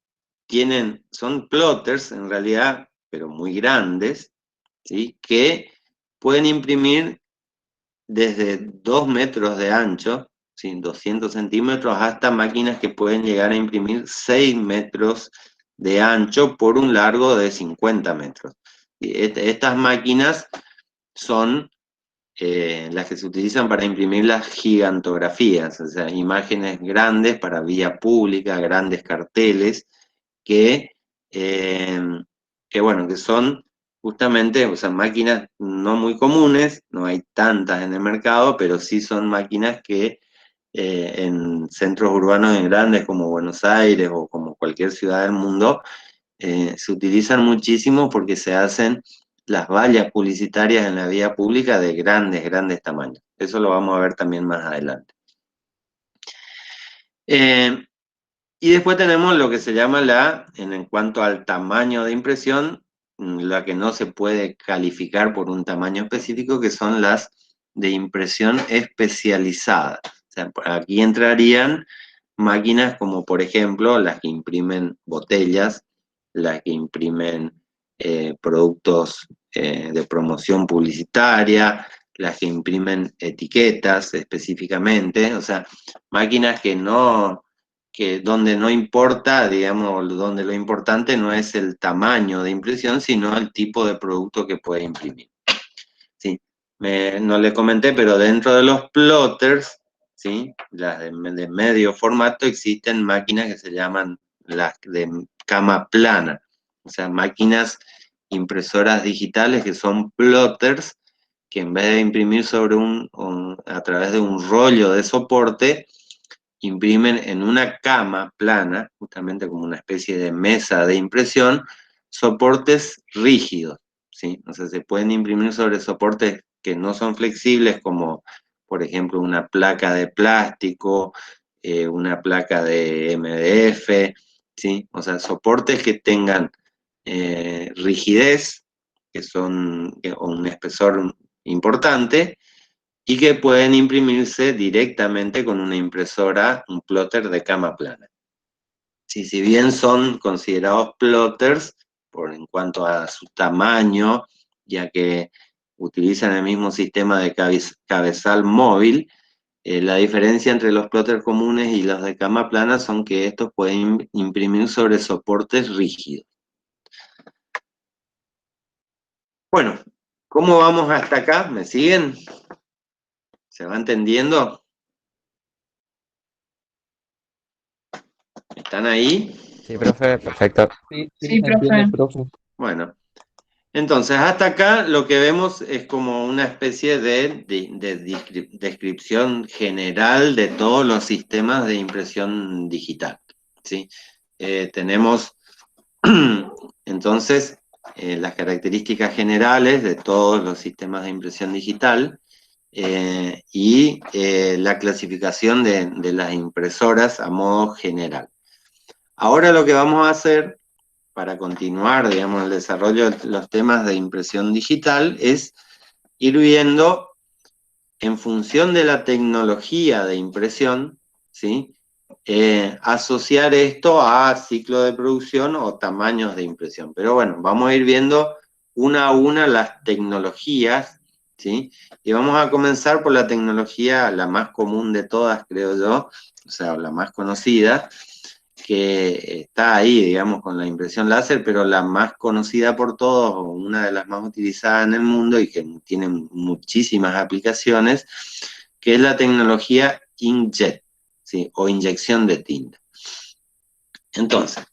son plotters en realidad, pero muy grandes, ¿sí? Que pueden imprimir desde 2 metros de ancho, ¿sí? 200 centímetros, hasta máquinas que pueden llegar a imprimir 6 metros de ancho por un largo de 50 metros. Estas máquinas son las que se utilizan para imprimir las gigantografías, o sea, imágenes grandes para vía pública, grandes carteles, que, eh, bueno, que son justamente, o sea, máquinas no muy comunes, no hay tantas en el mercado, pero sí son máquinas que en centros urbanos grandes como Buenos Aires o como cualquier ciudad del mundo, se utilizan muchísimo porque se hacen las vallas publicitarias en la vía pública de grandes, grandes tamaños. Eso lo vamos a ver también más adelante. Y después tenemos lo que se llama en cuanto al tamaño de impresión, la que no se puede calificar por un tamaño específico, que son las de impresión especializada. O sea, aquí entrarían máquinas como, por ejemplo, las que imprimen botellas, las que imprimen productos de promoción publicitaria, las que imprimen etiquetas específicamente, o sea, máquinas que donde no importa, digamos, donde lo importante no es el tamaño de impresión, sino el tipo de producto que puede imprimir. ¿Sí? No le comenté, pero dentro de los plotters, ¿sí? Las de medio formato, existen máquinas que se llaman las de cama plana, o sea, máquinas impresoras digitales que son plotters, que en vez de imprimir a través de un rollo de soporte, imprimen en una cama plana, justamente como una especie de mesa de impresión, soportes rígidos, ¿sí? O sea, se pueden imprimir sobre soportes que no son flexibles, como por ejemplo una placa de plástico, una placa de MDF, ¿sí? O sea, soportes que tengan rigidez, o un espesor importante, y que pueden imprimirse directamente con una impresora, un plotter de cama plana. Sí, si bien son considerados plotters en cuanto a su tamaño, ya que utilizan el mismo sistema de cabezal móvil, la diferencia entre los plotters comunes y los de cama plana son que estos pueden imprimir sobre soportes rígidos. Bueno, ¿cómo vamos hasta acá? ¿Me siguen? ¿Se va entendiendo? ¿Están ahí? Sí, profe, perfecto. Sí, sí, Sí, se entiende, profe. profe. Bueno, entonces hasta acá lo que vemos es como una especie de descripción general de todos los sistemas de impresión digital, ¿sí? Tenemos entonces las características generales de todos los sistemas de impresión digital, y la clasificación de las impresoras a modo general. Ahora lo que vamos a hacer para continuar, digamos, el desarrollo de los temas de impresión digital es ir viendo en función de la tecnología de impresión, ¿sí? Asociar esto a ciclo de producción o tamaños de impresión. Pero bueno, vamos a ir viendo una a una las tecnologías, ¿sí? Y vamos a comenzar por la tecnología, la más común de todas, creo yo, o sea, la más conocida, que está ahí, digamos, con la impresión láser, pero la más conocida por todos, o una de las más utilizadas en el mundo y que tiene muchísimas aplicaciones, que es la tecnología inkjet, ¿sí? O inyección de tinta. Entonces,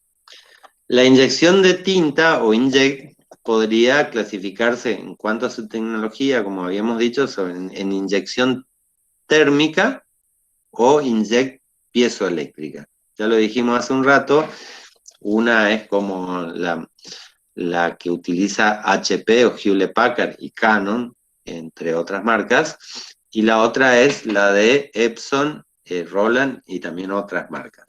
la inyección de tinta o inkjet podría clasificarse en cuanto a su tecnología, como habíamos dicho, en inyección térmica o inkjet piezoeléctrica. Ya lo dijimos hace un rato, una es como la que utiliza HP o Hewlett Packard y Canon, entre otras marcas, y la otra es la de Epson, Roland y también otras marcas.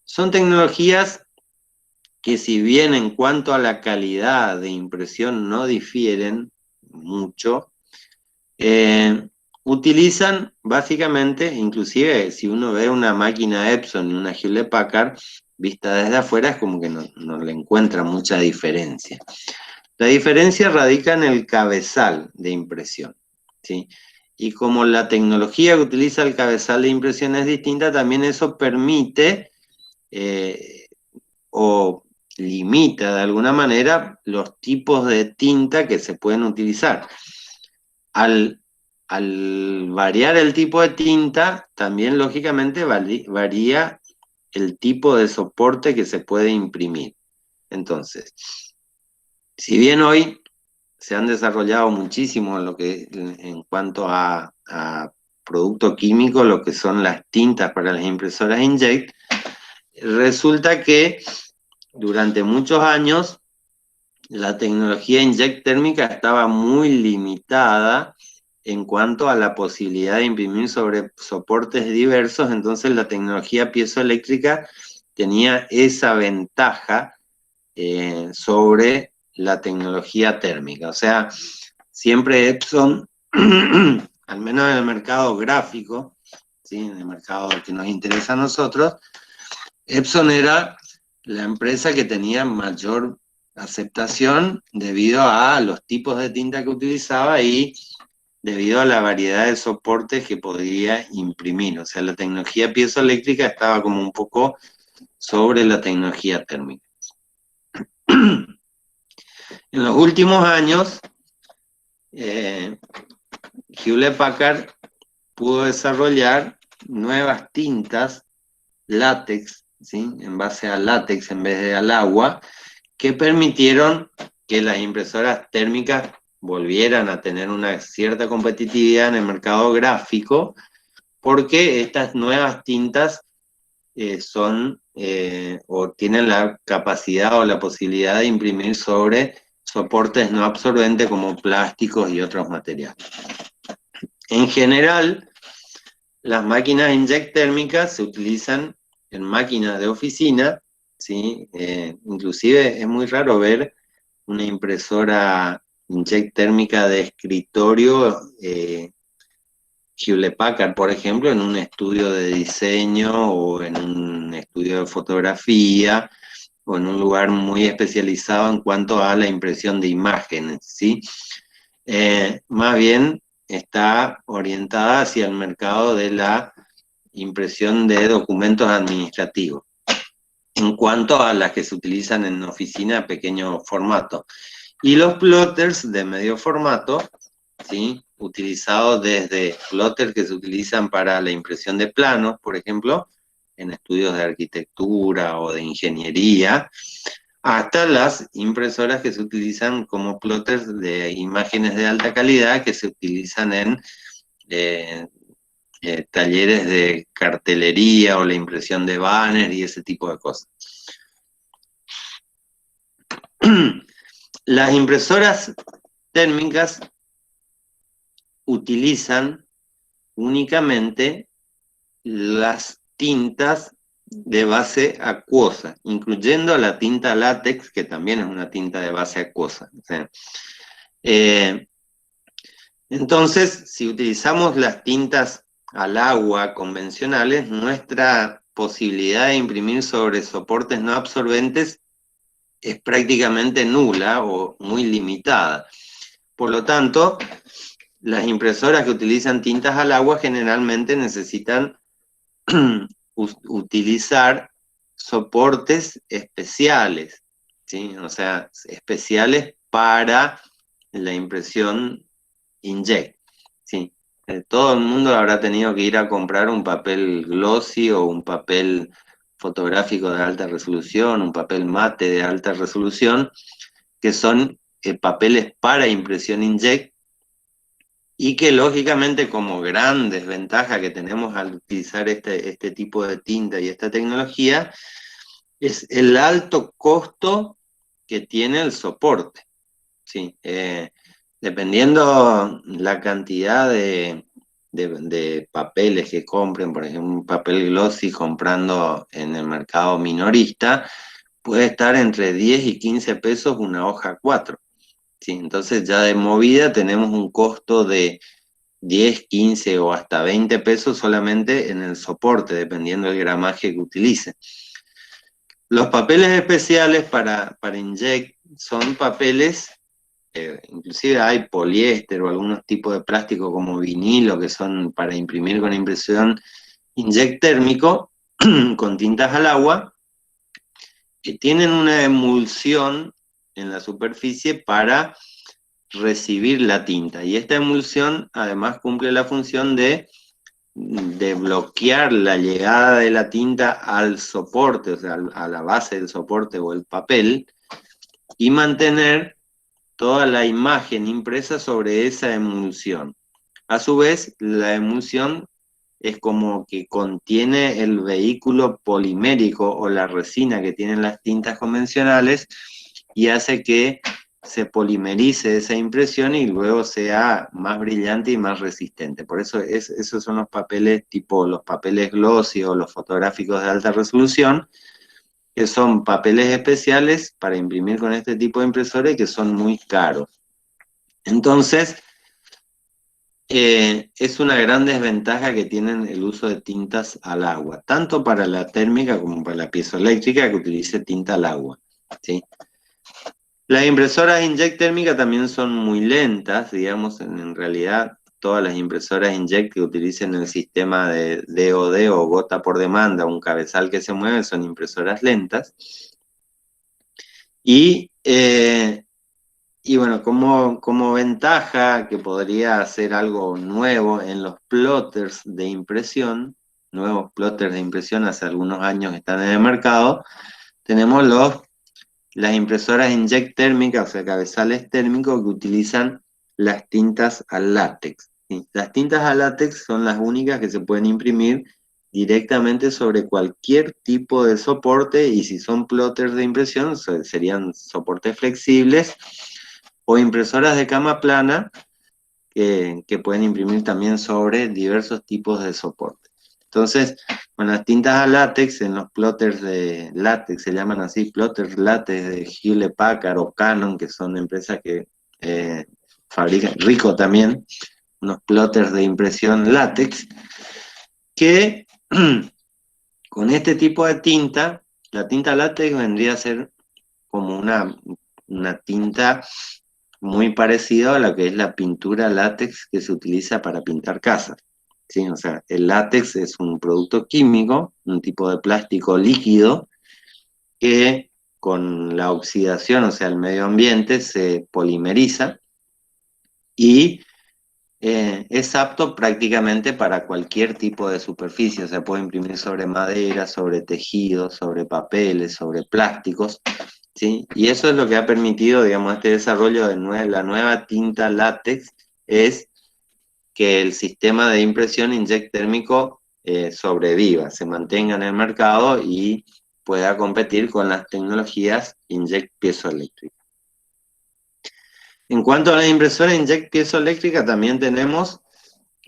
Son tecnologías que, si bien en cuanto a la calidad de impresión no difieren mucho, utilizan básicamente, inclusive si uno ve una máquina Epson y una Hewlett Packard, vista desde afuera, es como que no le encuentra mucha diferencia. La diferencia radica en el cabezal de impresión, ¿sí? Y como la tecnología que utiliza el cabezal de impresión es distinta, también eso permite o limita de alguna manera los tipos de tinta que se pueden utilizar. Al variar el tipo de tinta, también lógicamente varía el tipo de soporte que se puede imprimir. Entonces, si bien hoy se han desarrollado muchísimo en cuanto a producto químico, lo que son las tintas para las impresoras inkjet, resulta que durante muchos años la tecnología inkjet térmica estaba muy limitada en cuanto a la posibilidad de imprimir sobre soportes diversos, entonces la tecnología piezoeléctrica tenía esa ventaja sobre la tecnología térmica. O sea, siempre Epson, al menos en el mercado gráfico, ¿sí? En el mercado que nos interesa a nosotros, Epson era la empresa que tenía mayor aceptación debido a los tipos de tinta que utilizaba y debido a la variedad de soportes que podía imprimir. O sea, la tecnología piezoeléctrica estaba como un poco sobre la tecnología térmica. En los últimos años, Hewlett Packard pudo desarrollar nuevas tintas látex, ¿sí? En base a látex en vez de al agua, que permitieron que las impresoras térmicas volvieran a tener una cierta competitividad en el mercado gráfico, porque estas nuevas tintas son o tienen la capacidad o la posibilidad de imprimir sobre soportes no absorbentes como plásticos y otros materiales. En general, las máquinas inkjet térmicas se utilizan en máquinas de oficina, ¿sí? Inclusive es muy raro ver una impresora inkjet térmica de escritorio Hewlett Packard, por ejemplo, en un estudio de diseño o en un estudio de fotografía o en un lugar muy especializado en cuanto a la impresión de imágenes, ¿sí? Más bien está orientada hacia el mercado de la impresión de documentos administrativos, en cuanto a las que se utilizan en oficina a pequeño formato. Y los plotters de medio formato, ¿sí? Utilizados desde plotters que se utilizan para la impresión de planos, por ejemplo, en estudios de arquitectura o de ingeniería, hasta las impresoras que se utilizan como plotters de imágenes de alta calidad que se utilizan en talleres de cartelería o la impresión de banners y ese tipo de cosas. Las impresoras térmicas utilizan únicamente las tintas de base acuosa, incluyendo la tinta látex, que también es una tinta de base acuosa. O sea, entonces, si utilizamos las tintas al agua convencionales, nuestra posibilidad de imprimir sobre soportes no absorbentes es prácticamente nula o muy limitada. Por lo tanto, las impresoras que utilizan tintas al agua generalmente necesitan utilizar soportes especiales, ¿sí? O sea, especiales para la impresión inkjet, ¿sí? Todo el mundo habrá tenido que ir a comprar un papel glossy o un papel fotográfico de alta resolución, un papel mate de alta resolución, que son papeles para impresión inkjet, y que lógicamente como gran desventaja que tenemos al utilizar este tipo de tinta y esta tecnología es el alto costo que tiene el soporte, ¿sí? Dependiendo la cantidad de papeles que compren, por ejemplo, un papel glossy comprando en el mercado minorista, puede estar entre 10 y 15 pesos una hoja 4, ¿sí? Entonces ya de movida tenemos un costo de 10, 15 o hasta 20 pesos solamente en el soporte, dependiendo del gramaje que utilice. Los papeles especiales para inkjet son papeles, inclusive hay poliéster o algunos tipos de plástico como vinilo que son para imprimir con impresión inkjet térmico con tintas al agua, que tienen una emulsión en la superficie para recibir la tinta. Y esta emulsión además cumple la función de bloquear la llegada de la tinta al soporte, o sea, a la base del soporte o el papel, y mantener toda la imagen impresa sobre esa emulsión. A su vez, la emulsión es como que contiene el vehículo polimérico o la resina que tienen las tintas convencionales y hace que se polimerice esa impresión y luego sea más brillante y más resistente. Por eso esos son los papeles tipo los papeles glossy o los fotográficos de alta resolución, que son papeles especiales para imprimir con este tipo de impresora y que son muy caros. Entonces, es una gran desventaja que tienen el uso de tintas al agua, tanto para la térmica como para la piezoeléctrica que utilice tinta al agua, ¿sí? Las impresoras inkjet térmica también son muy lentas, digamos, en realidad todas las impresoras inkjet que utilicen el sistema de DoD o gota por demanda, un cabezal que se mueve, son impresoras lentas. Y bueno, como ventaja que podría ser algo nuevo en los plotters de impresión, nuevos plotters de impresión hace algunos años están en el mercado, tenemos las impresoras inkjet térmicas, o sea, cabezales térmicos que utilizan las tintas al látex, ¿sí? Las tintas al látex son las únicas que se pueden imprimir directamente sobre cualquier tipo de soporte, y si son plotters de impresión serían soportes flexibles o impresoras de cama plana que pueden imprimir también sobre diversos tipos de soporte. Entonces, con las tintas a látex, en los plotters de látex, se llaman así, plotters látex de Hewlett Packard o Canon, que son empresas que fabrican, Ricoh también, unos plotters de impresión látex, que con este tipo de tinta, la tinta látex vendría a ser como una tinta muy parecida a lo que es la pintura látex que se utiliza para pintar casas, ¿sí? O sea, el látex es un producto químico, un tipo de plástico líquido que con la oxidación, o sea, el medio ambiente, se polimeriza y es apto prácticamente para cualquier tipo de superficie. O sea, puede imprimir sobre madera, sobre tejidos, sobre papeles, sobre plásticos, ¿sí? Y eso es lo que ha permitido, digamos, este desarrollo de la nueva tinta látex, es que el sistema de impresión inkjet térmico sobreviva, se mantenga en el mercado y pueda competir con las tecnologías inkjet piezoeléctrica. En cuanto a la impresora inkjet piezoeléctrica, también tenemos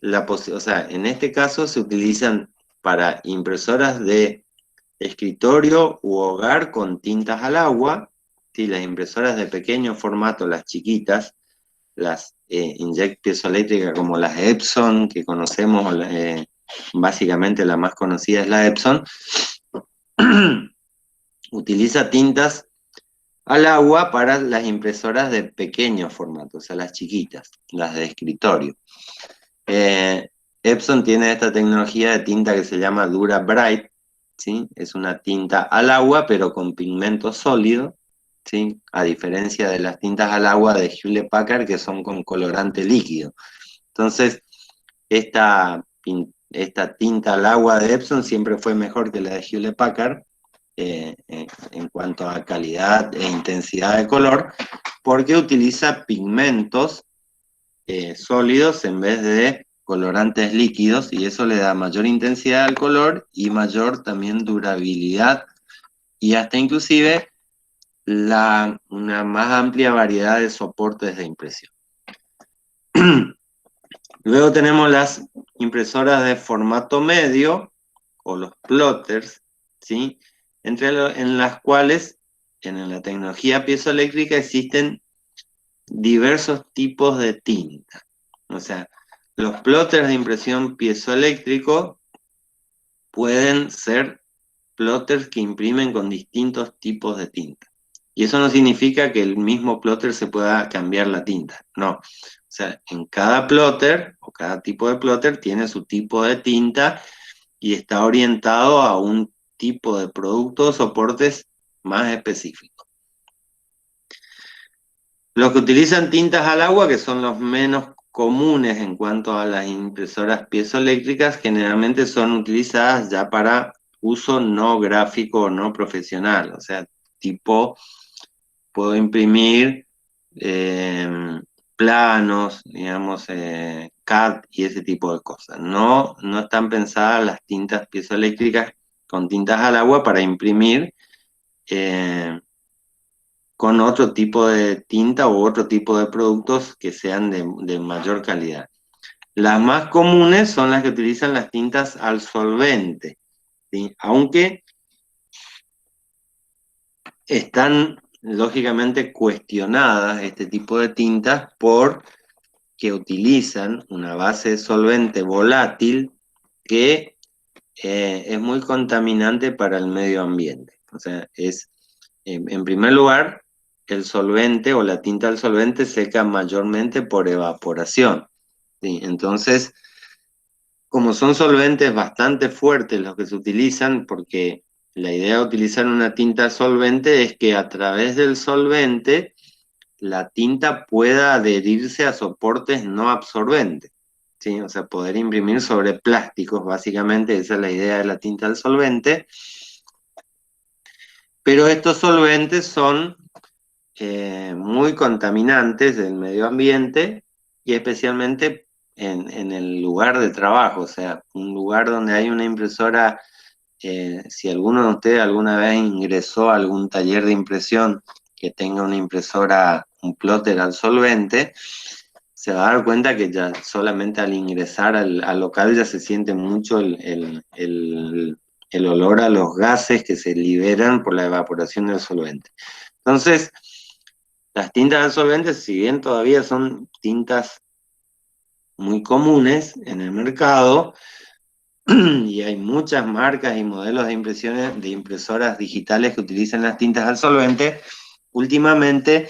o sea, en este caso se utilizan para impresoras de escritorio u hogar con tintas al agua, ¿sí? Las impresoras de pequeño formato, las chiquitas, las inkjet piezoeléctricas como las Epson, que conocemos, básicamente la más conocida es la Epson, utiliza tintas al agua para las impresoras de pequeño formato, o sea, las chiquitas, las de escritorio. Epson tiene esta tecnología de tinta que se llama Dura Bright, ¿sí? Es una tinta al agua, pero con pigmento sólido, ¿sí? A diferencia de las tintas al agua de Hewlett Packard, que son con colorante líquido. Entonces, esta tinta al agua de Epson siempre fue mejor que la de Hewlett Packard, en cuanto a calidad e intensidad de color, porque utiliza pigmentos sólidos en vez de colorantes líquidos, y eso le da mayor intensidad al color y mayor también durabilidad, y hasta inclusive una más amplia variedad de soportes de impresión. Luego tenemos las impresoras de formato medio, o los plotters, ¿sí? En las cuales, en la tecnología piezoeléctrica, existen diversos tipos de tinta. O sea, los plotters de impresión piezoeléctrico pueden ser plotters que imprimen con distintos tipos de tinta. Y eso no significa que el mismo plotter se pueda cambiar la tinta, no. O sea, en cada plotter, o cada tipo de plotter, tiene su tipo de tinta y está orientado a un tipo de producto o soportes más específicos. Los que utilizan tintas al agua, que son los menos comunes en cuanto a las impresoras piezoeléctricas, generalmente son utilizadas ya para uso no gráfico o no profesional. O sea, tipo, puedo imprimir planos, digamos, CAD y ese tipo de cosas. No están pensadas las tintas piezoeléctricas con tintas al agua para imprimir con otro tipo de tinta u otro tipo de productos que sean de mayor calidad. Las más comunes son las que utilizan las tintas al solvente, ¿sí? Aunque están lógicamente cuestionadas este tipo de tintas porque utilizan una base de solvente volátil que es muy contaminante para el medio ambiente. O sea, en primer lugar, el solvente o la tinta al solvente seca mayormente por evaporación, ¿sí? Entonces, como son solventes bastante fuertes los que se utilizan, porque la idea de utilizar una tinta solvente es que a través del solvente la tinta pueda adherirse a soportes no absorbentes, ¿sí? O sea, poder imprimir sobre plásticos, básicamente, esa es la idea de la tinta al solvente. Pero estos solventes son muy contaminantes del medio ambiente y especialmente en el lugar de trabajo, o sea, un lugar donde hay una impresora. Si alguno de ustedes alguna vez ingresó a algún taller de impresión que tenga una impresora, un plotter al solvente, se va a dar cuenta que ya solamente al ingresar al local ya se siente mucho el olor a los gases que se liberan por la evaporación del solvente. Entonces, las tintas al solvente, si bien todavía son tintas muy comunes en el mercado, y hay muchas marcas y modelos de impresoras digitales que utilizan las tintas al solvente, últimamente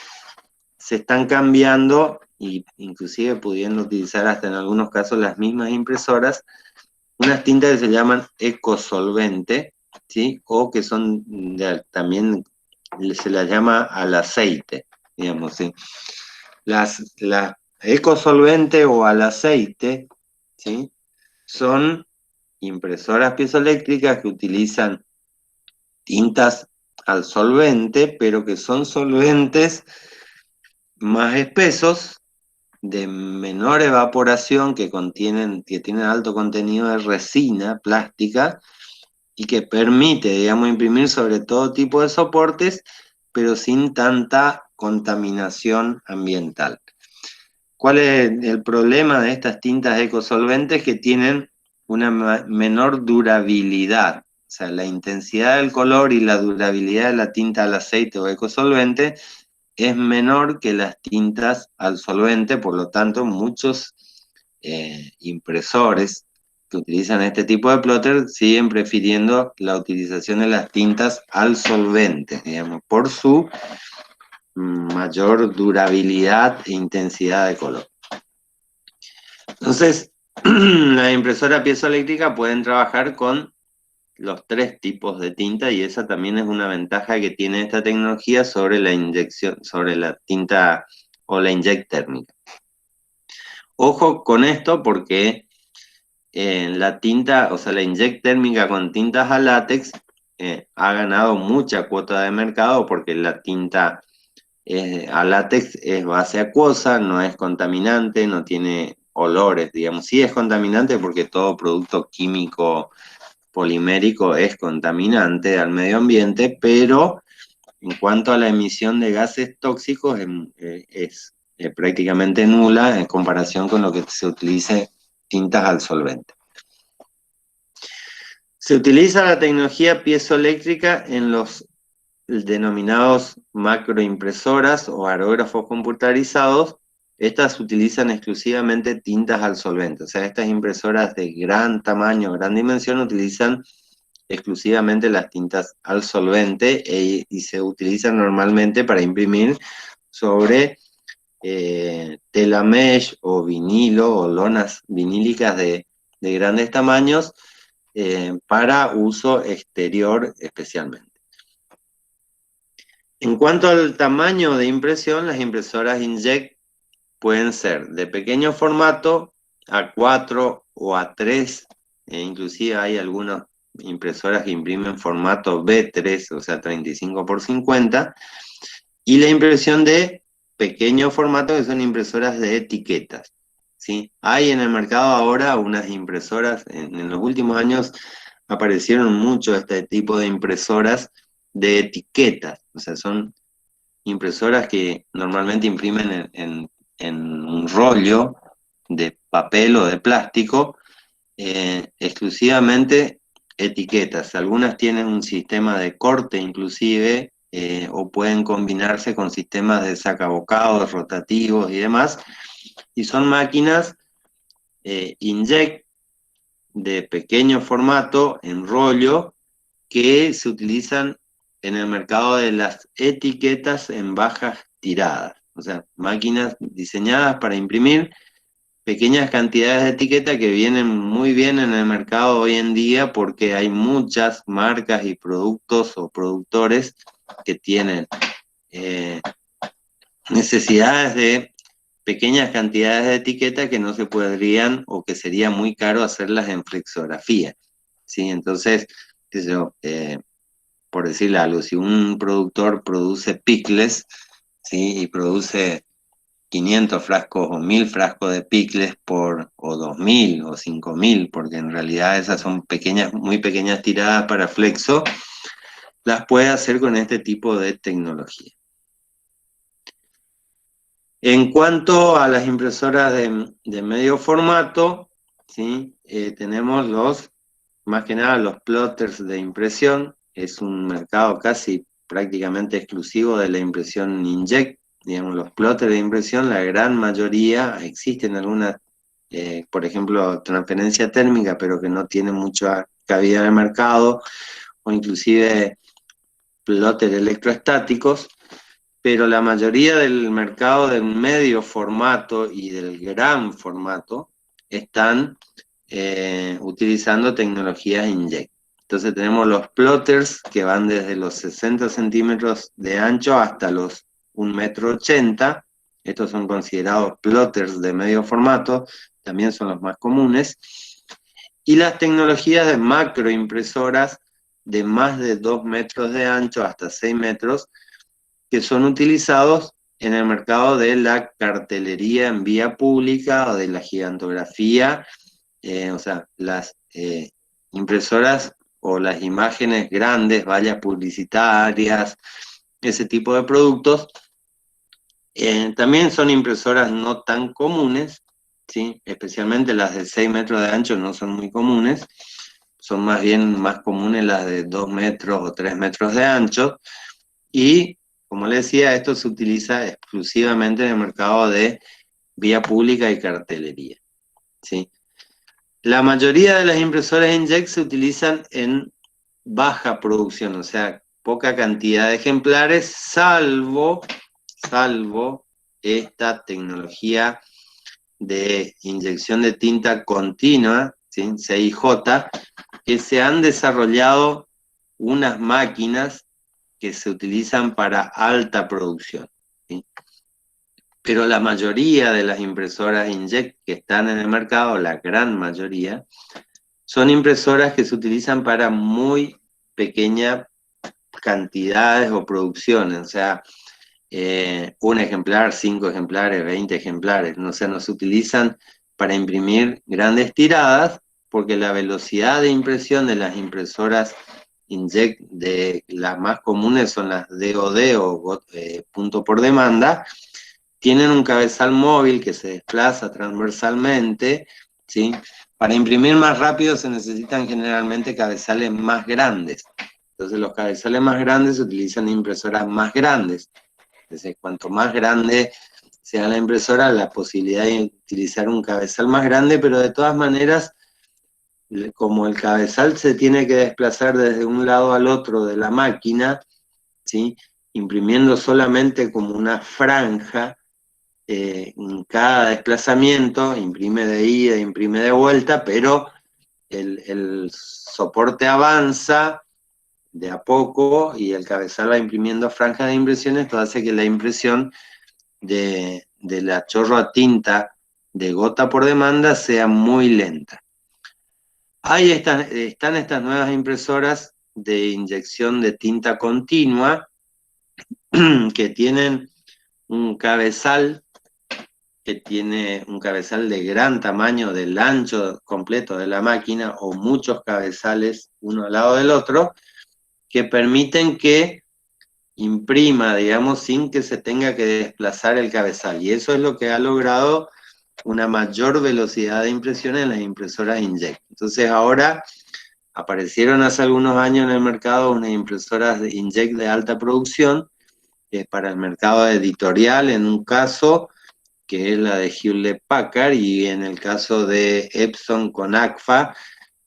se están cambiando e inclusive pudiendo utilizar hasta en algunos casos las mismas impresoras, unas tintas que se llaman ecosolvente, ¿sí? O que son también se las llama al aceite, digamos, ¿sí? Las ecosolvente o al aceite, ¿sí? Son impresoras piezoeléctricas que utilizan tintas al solvente, pero que son solventes más espesos, de menor evaporación, que tienen alto contenido de resina plástica y que permite, digamos, imprimir sobre todo tipo de soportes, pero sin tanta contaminación ambiental. ¿Cuál es el problema de estas tintas ecosolventes? Que tienen una menor durabilidad. O sea, la intensidad del color y la durabilidad de la tinta al aceite o ecosolvente es menor que las tintas al solvente, por lo tanto, muchos impresores que utilizan este tipo de plotter siguen prefiriendo la utilización de las tintas al solvente, digamos, por su mayor durabilidad e intensidad de color. Entonces, las impresoras piezoeléctricas pueden trabajar con los 3 tipos de tinta y esa también es una ventaja que tiene esta tecnología sobre la inyección, sobre la tinta o la inyect térmica. Ojo con esto porque la tinta, o sea, la inyect térmica con tintas a látex ha ganado mucha cuota de mercado porque la tinta a látex es base acuosa, no es contaminante, no tiene olores, digamos. Sí es contaminante porque todo producto químico polimérico es contaminante al medio ambiente, pero en cuanto a la emisión de gases tóxicos es prácticamente nula en comparación con lo que se utilice tintas al solvente. Se utiliza la tecnología piezoeléctrica en los denominados macroimpresoras o aerógrafos computarizados. Estas utilizan exclusivamente tintas al solvente, o sea, estas impresoras de gran tamaño, gran dimensión, utilizan exclusivamente las tintas al solvente y se utilizan normalmente para imprimir sobre tela mesh o vinilo o lonas vinílicas de grandes tamaños para uso exterior especialmente. En cuanto al tamaño de impresión, las impresoras inyect pueden ser de pequeño formato, A4 o A3, inclusive hay algunas impresoras que imprimen formato B3, o sea, 35 por 50, y la impresión de pequeño formato, que son impresoras de etiquetas, ¿sí? Hay en el mercado ahora unas impresoras, en los últimos años aparecieron mucho este tipo de impresoras de etiquetas, o sea, son impresoras que normalmente imprimen en un rollo de papel o de plástico, exclusivamente etiquetas. Algunas tienen un sistema de corte inclusive, o pueden combinarse con sistemas de sacabocados, rotativos y demás, y son máquinas inyect de pequeño formato, en rollo, que se utilizan en el mercado de las etiquetas en bajas tiradas. O sea, máquinas diseñadas para imprimir pequeñas cantidades de etiqueta que vienen muy bien en el mercado hoy en día porque hay muchas marcas y productos o productores que tienen necesidades de pequeñas cantidades de etiqueta que no se podrían o que sería muy caro hacerlas en flexografía, ¿sí? Entonces, qué sé yo, por decirle algo, si un productor produce picles, ¿sí? Y produce 500 frascos o 1000 frascos de picles o 2000 o 5000, porque en realidad esas son pequeñas, muy pequeñas tiradas para flexo, las puede hacer con este tipo de tecnología. En cuanto a las impresoras de medio formato, ¿sí? Tenemos más que nada los plotters de impresión. Es un mercado casi prácticamente exclusivo de la impresión inyect. Digamos, los plotters de impresión, la gran mayoría, existen algunas, por ejemplo, transferencia térmica, pero que no tienen mucha cabida en el mercado, o inclusive plotters electroestáticos, pero la mayoría del mercado del medio formato y del gran formato están utilizando tecnologías inyect. Entonces tenemos los plotters que van desde los 60 centímetros de ancho hasta los 1,80 m. Estos son considerados plotters de medio formato, también son los más comunes. Y las tecnologías de macroimpresoras de más de 2 metros de ancho hasta 6 metros, que son utilizados en el mercado de la cartelería en vía pública o de la gigantografía, o sea, las impresoras o las imágenes grandes, vallas publicitarias, ese tipo de productos, También son impresoras no tan comunes, ¿sí? Especialmente las de 6 metros de ancho no son muy comunes, son más bien más comunes las de 2 metros o 3 metros de ancho, y como les decía, esto se utiliza exclusivamente en el mercado de vía pública y cartelería, ¿sí? La mayoría de las impresoras inkjet se utilizan en baja producción, o sea, poca cantidad de ejemplares, salvo esta tecnología de inyección de tinta continua, ¿sí? CIJ, que se han desarrollado unas máquinas que se utilizan para alta producción, ¿sí? Pero la mayoría de las impresoras inkjet que están en el mercado, la gran mayoría, son impresoras que se utilizan para muy pequeñas cantidades o producciones, o sea, un ejemplar, 5 ejemplares, 20 ejemplares, no se nos utilizan para imprimir grandes tiradas, porque la velocidad de impresión de las impresoras inkjet, de las más comunes son las DOD o punto por demanda, tienen un cabezal móvil que se desplaza transversalmente, ¿sí? Para imprimir más rápido se necesitan generalmente cabezales más grandes. Entonces los cabezales más grandes se utilizan impresoras más grandes. Entonces, cuanto más grande sea la impresora, la posibilidad de utilizar un cabezal más grande, pero de todas maneras, como el cabezal se tiene que desplazar desde un lado al otro de la máquina, ¿sí? Imprimiendo solamente como una franja, en cada desplazamiento, imprime de ida, imprime de vuelta, pero el soporte avanza de a poco y el cabezal va imprimiendo franjas de impresiones, esto hace que la impresión de la chorro a tinta de gota por demanda sea muy lenta. Ahí están estas nuevas impresoras de inyección de tinta continua que tienen un cabezal de gran tamaño del ancho completo de la máquina o muchos cabezales uno al lado del otro que permiten que imprima, digamos, sin que se tenga que desplazar el cabezal. Y eso es lo que ha logrado una mayor velocidad de impresión en las impresoras inkjet. Entonces ahora aparecieron hace algunos años en el mercado unas impresoras de inkjet de alta producción, para el mercado editorial en un caso, que es la de Hewlett Packard, y en el caso de Epson con Agfa,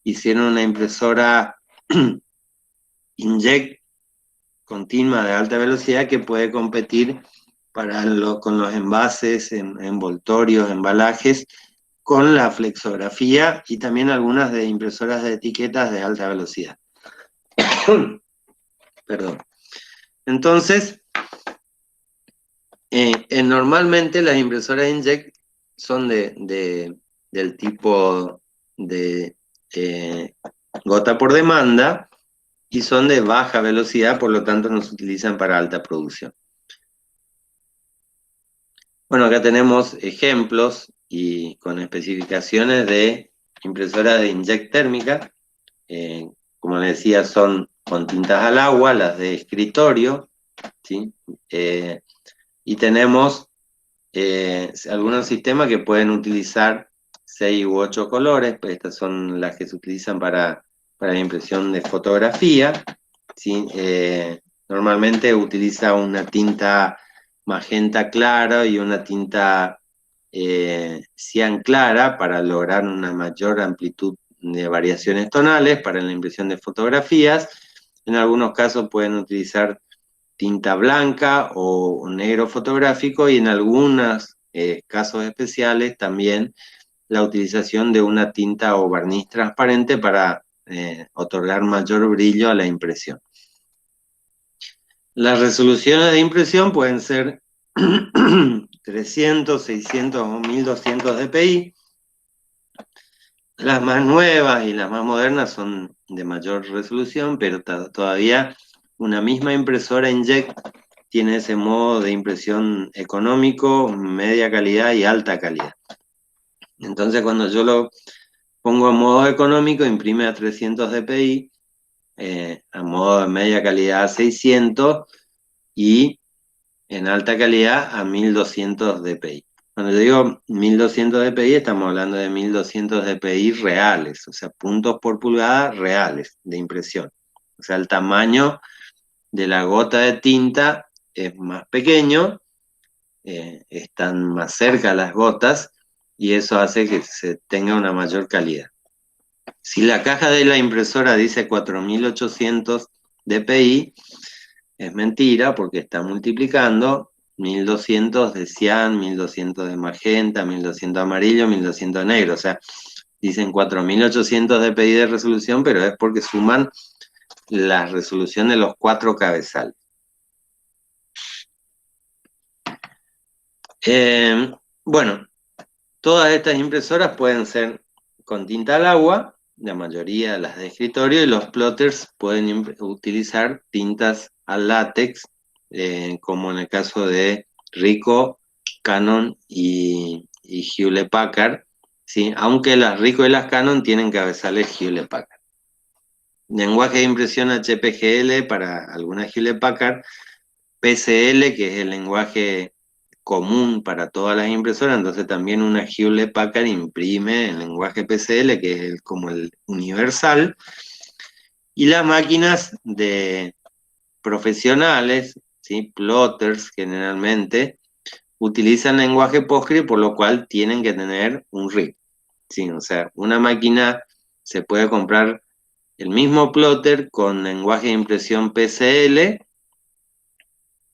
hicieron una impresora inkjet continua de alta velocidad que puede competir con los envases, envoltorios, embalajes, con la flexografía y también algunas de impresoras de etiquetas de alta velocidad. Perdón. Entonces, normalmente las impresoras inkjet son del tipo de gota por demanda y son de baja velocidad, por lo tanto no se utilizan para alta producción. Bueno, acá tenemos ejemplos y con especificaciones de impresoras de inkjet térmica. Como les decía, son con tintas al agua, las de escritorio, ¿sí? Y tenemos algunos sistemas que pueden utilizar 6 u 8 colores, pues estas son las que se utilizan para la impresión de fotografía, ¿sí? Normalmente utiliza una tinta magenta claro y una tinta cian clara para lograr una mayor amplitud de variaciones tonales para la impresión de fotografías. En algunos casos pueden utilizar tinta blanca o negro fotográfico, y en algunos casos especiales también la utilización de una tinta o barniz transparente para otorgar mayor brillo a la impresión. Las resoluciones de impresión pueden ser 300, 600 o 1200 dpi. Las más nuevas y las más modernas son de mayor resolución, pero todavía una misma impresora inkjet tiene ese modo de impresión económico, media calidad y alta calidad. Entonces cuando yo lo pongo en modo económico, imprime a 300 dpi, a modo de media calidad a 600, y en alta calidad a 1200 dpi. Cuando yo digo 1200 dpi, estamos hablando de 1200 dpi reales, o sea, puntos por pulgada reales de impresión. O sea, el tamaño de la gota de tinta es más pequeño, están más cerca las gotas y eso hace que se tenga una mayor calidad. Si la caja de la impresora dice 4800 dpi, es mentira porque está multiplicando 1200 de cian, 1200 de magenta, 1200 de amarillo, 1200 de negro. O sea, dicen 4800 dpi de resolución, pero es porque suman la resolución de los 4 cabezales. Bueno, todas estas impresoras pueden ser con tinta al agua, la mayoría de las de escritorio, y los plotters pueden utilizar tintas al látex, como en el caso de Ricoh, Canon y Hewlett Packard, ¿sí? Aunque las Ricoh y las Canon tienen cabezales Hewlett Packard. Lenguaje de impresión HPGL para algunas Hewlett Packard, PCL, que es el lenguaje común para todas las impresoras, entonces también una Hewlett Packard imprime en lenguaje PCL, que es como el universal, y las máquinas de profesionales, ¿sí? Plotters generalmente, utilizan lenguaje PostScript, por lo cual tienen que tener un RIP, ¿sí? O sea, una máquina se puede comprar el mismo plotter con lenguaje de impresión PCL,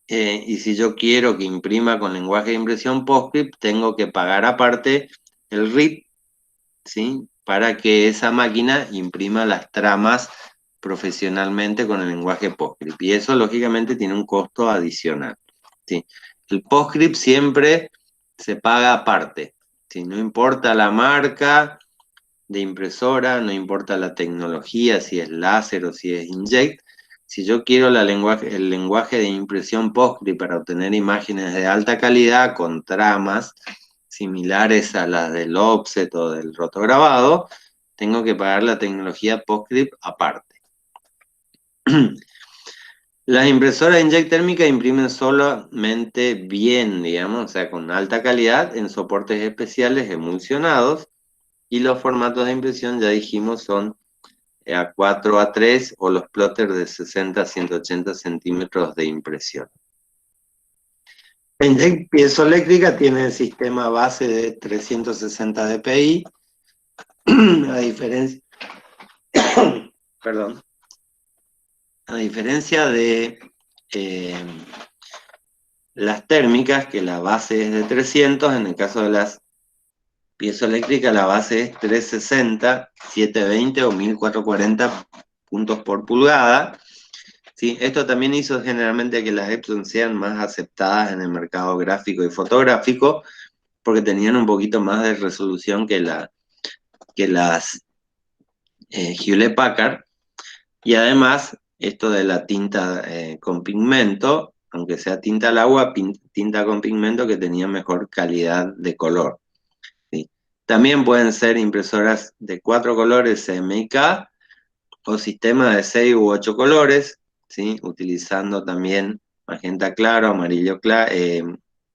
y si yo quiero que imprima con lenguaje de impresión PostScript, tengo que pagar aparte el RIP, ¿sí? Para que esa máquina imprima las tramas profesionalmente con el lenguaje PostScript. Y eso, lógicamente, tiene un costo adicional, ¿sí? El PostScript siempre se paga aparte, ¿sí? No importa la marca de impresora, no importa la tecnología, si es láser o si es inkjet. Si yo quiero el lenguaje de impresión PostScript para obtener imágenes de alta calidad con tramas similares a las del offset o del rotograbado, tengo que pagar la tecnología PostScript aparte. Las impresoras inkjet térmica imprimen solamente bien, digamos, o sea, con alta calidad en soportes especiales emulsionados, y los formatos de impresión, ya dijimos, son A4, A3 o los plotters de 60 a 180 centímetros de impresión. La inkjet piezoeléctrica tiene el sistema base de 360 dpi, a diferencia, perdón, a diferencia de las térmicas, que la base es de 300, en el caso de las piezoeléctricas la base es 360, 720 o 1440 puntos por pulgada. ¿Sí? Esto también hizo generalmente que las Epson sean más aceptadas en el mercado gráfico y fotográfico, porque tenían un poquito más de resolución que las Hewlett Packard, y además esto de la tinta con pigmento, aunque sea tinta al agua, tinta con pigmento, que tenía mejor calidad de color, ¿sí? También pueden ser impresoras de 4 colores CMYK o sistemas de 6 u 8 colores, ¿sí? Utilizando también magenta claro, amarillo claro,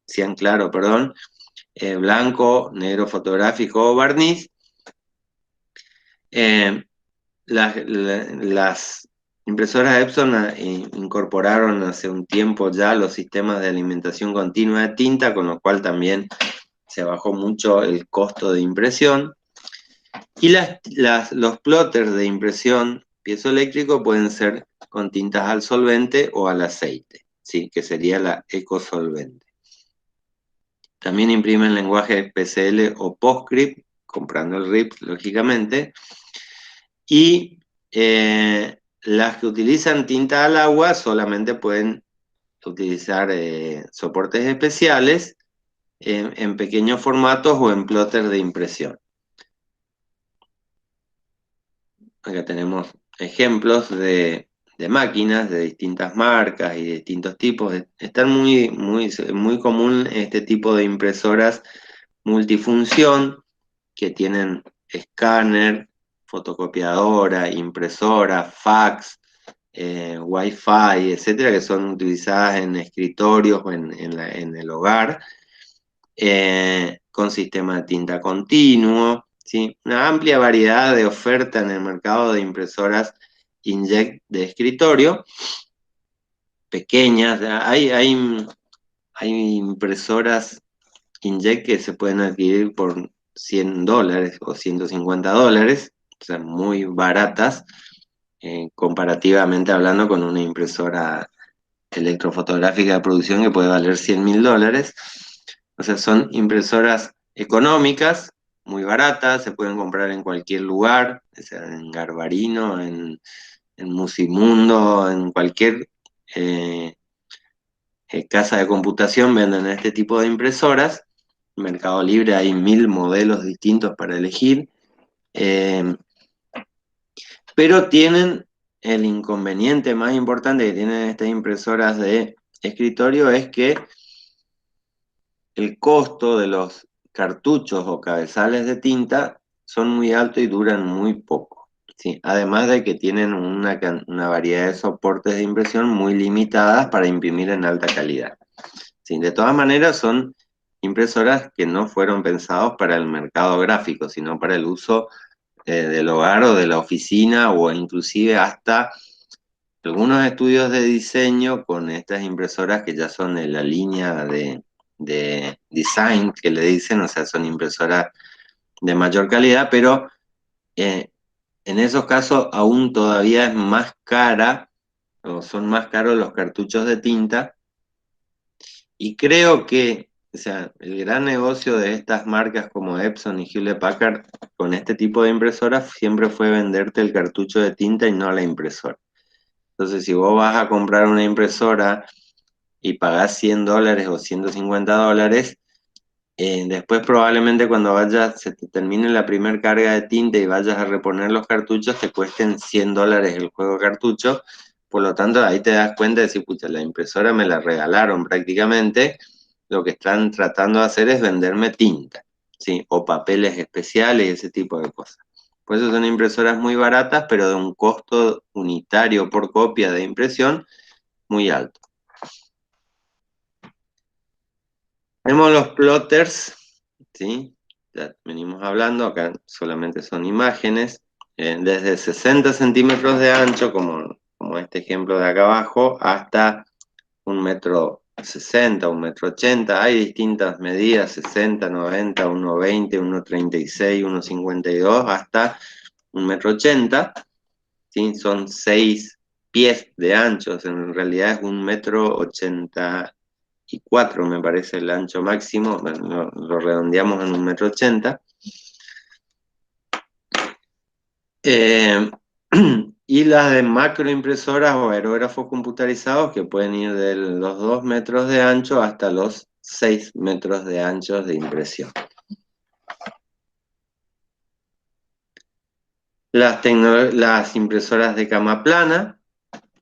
cian claro, perdón, blanco, negro fotográfico o barniz. Las impresoras Epson incorporaron hace un tiempo ya los sistemas de alimentación continua de tinta, con lo cual también se bajó mucho el costo de impresión. Y los plotters de impresión piezoeléctrico pueden ser con tintas al solvente o al aceite, ¿sí? Que sería la ecosolvente. También imprimen lenguaje PCL o PostScript, comprando el RIP, lógicamente. Y las que utilizan tinta al agua solamente pueden utilizar soportes especiales en pequeños formatos o en plotters de impresión. Acá tenemos ejemplos de máquinas de distintas marcas y de distintos tipos. Están muy común este tipo de impresoras multifunción que tienen escáner, fotocopiadora, impresora, fax, Wi-Fi, etcétera, que son utilizadas en escritorios o en el hogar, con sistema de tinta continuo, ¿sí? Una amplia variedad de oferta en el mercado de impresoras inkjet de escritorio, pequeñas. Hay impresoras inkjet que se pueden adquirir por $100 o $150, o sea, muy baratas, comparativamente hablando con una impresora electrofotográfica de producción que puede valer $100.000. O sea, son impresoras económicas, muy baratas, se pueden comprar en cualquier lugar, o sea, en Garbarino, en Musimundo, en cualquier eh, casa de computación venden este tipo de impresoras. En Mercado Libre hay 1.000 modelos distintos para elegir, eh, pero tienen el inconveniente más importante que tienen estas impresoras de escritorio es que el costo de los cartuchos o cabezales de tinta son muy altos y duran muy poco. ¿Sí? Además de que tienen una variedad de soportes de impresión muy limitadas para imprimir en alta calidad. ¿Sí? De todas maneras, son impresoras que no fueron pensados para el mercado gráfico, sino para el uso del hogar o de la oficina, o inclusive hasta algunos estudios de diseño con estas impresoras que ya son de la línea de design que le dicen, o sea, son impresoras de mayor calidad, pero eh, en esos casos aún todavía es más cara, o son más caros los cartuchos de tinta, y creo que, o sea, el gran negocio de estas marcas como Epson y Hewlett Packard con este tipo de impresoras siempre fue venderte el cartucho de tinta y no la impresora. Entonces, si vos vas a comprar una impresora y pagás $100 o $150, después probablemente cuando vayas, se te termine la primera carga de tinta y vayas a reponer los cartuchos, te cuesten $100 el juego de cartucho. Por lo tanto, ahí te das cuenta de decir, pucha, la impresora me la regalaron prácticamente. Lo que están tratando de hacer es venderme tinta, ¿sí? O papeles especiales y ese tipo de cosas. Por eso son impresoras muy baratas, pero de un costo unitario por copia de impresión muy alto. Tenemos los plotters, ¿sí? Ya venimos hablando, acá solamente son imágenes, desde 60 centímetros de ancho, como este ejemplo de acá abajo, hasta 1,60 m, 1,80 m. Hay distintas medidas, 60, 90, 1,20, 1,36, 1,52, hasta 1,80 m, ¿sí? Son 6 pies de ancho, o sea, en realidad es 1,84 m, me parece el ancho máximo, lo redondeamos en 1,80 m. Y las de macroimpresoras o aerógrafos computarizados que pueden ir de los 2 metros de ancho hasta los 6 metros de ancho de impresión. Las impresoras de cama plana,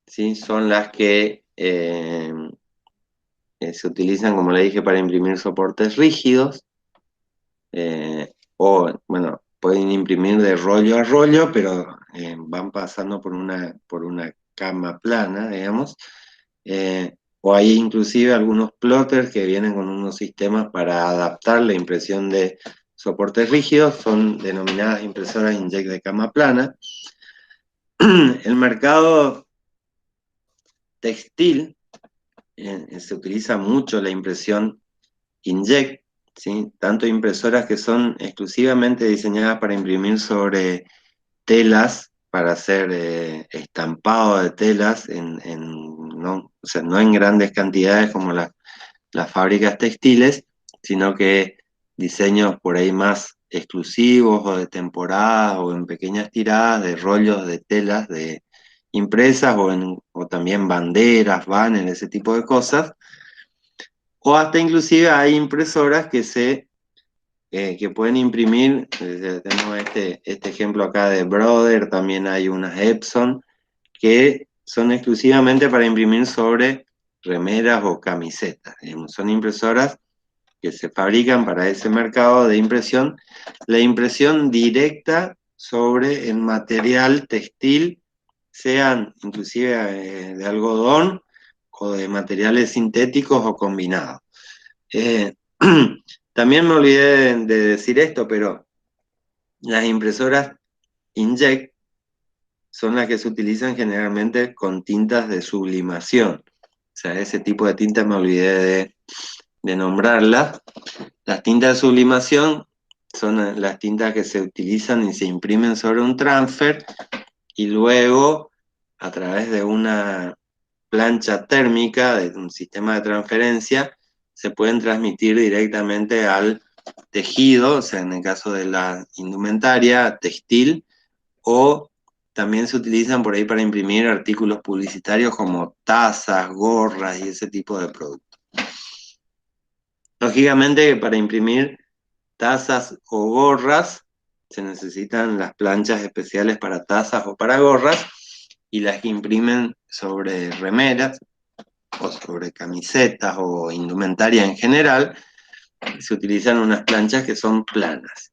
¿sí? Son las que se utilizan, como le dije, para imprimir soportes rígidos, o, bueno, pueden imprimir de rollo a rollo, pero van pasando por una cama plana, digamos. O hay inclusive algunos plotters que vienen con unos sistemas para adaptar la impresión de soportes rígidos, son denominadas impresoras inkjet de cama plana. El mercado textil se utiliza mucho la impresión inkjet, ¿sí? Tanto impresoras que son exclusivamente diseñadas para imprimir sobre telas, para hacer estampado de telas, no, o sea, no en grandes cantidades como las fábricas textiles, sino que diseños por ahí más exclusivos o de temporada o en pequeñas tiradas de rollos de telas de impresas, o también banderas, banners, ese tipo de cosas. O hasta inclusive hay impresoras que pueden imprimir, tenemos este ejemplo acá de Brother, también hay unas Epson, que son exclusivamente para imprimir sobre remeras o camisetas. Son impresoras que se fabrican para ese mercado de impresión. La impresión directa sobre el material textil sean inclusive de algodón o de materiales sintéticos o combinados. También me olvidé de decir esto, pero las impresoras inkjet son las que se utilizan generalmente con tintas de sublimación. O sea, ese tipo de tintas me olvidé de nombrarlas. Las tintas de sublimación son las tintas que se utilizan y se imprimen sobre un transfer y luego a través de una plancha térmica, de un sistema de transferencia, se pueden transmitir directamente al tejido, o sea, en el caso de la indumentaria, textil, o también se utilizan por ahí para imprimir artículos publicitarios como tazas, gorras y ese tipo de productos. Lógicamente, para imprimir tazas o gorras se necesitan las planchas especiales para tazas o para gorras y las que imprimen sobre remeras o sobre camisetas o indumentaria en general, se utilizan unas planchas que son planas.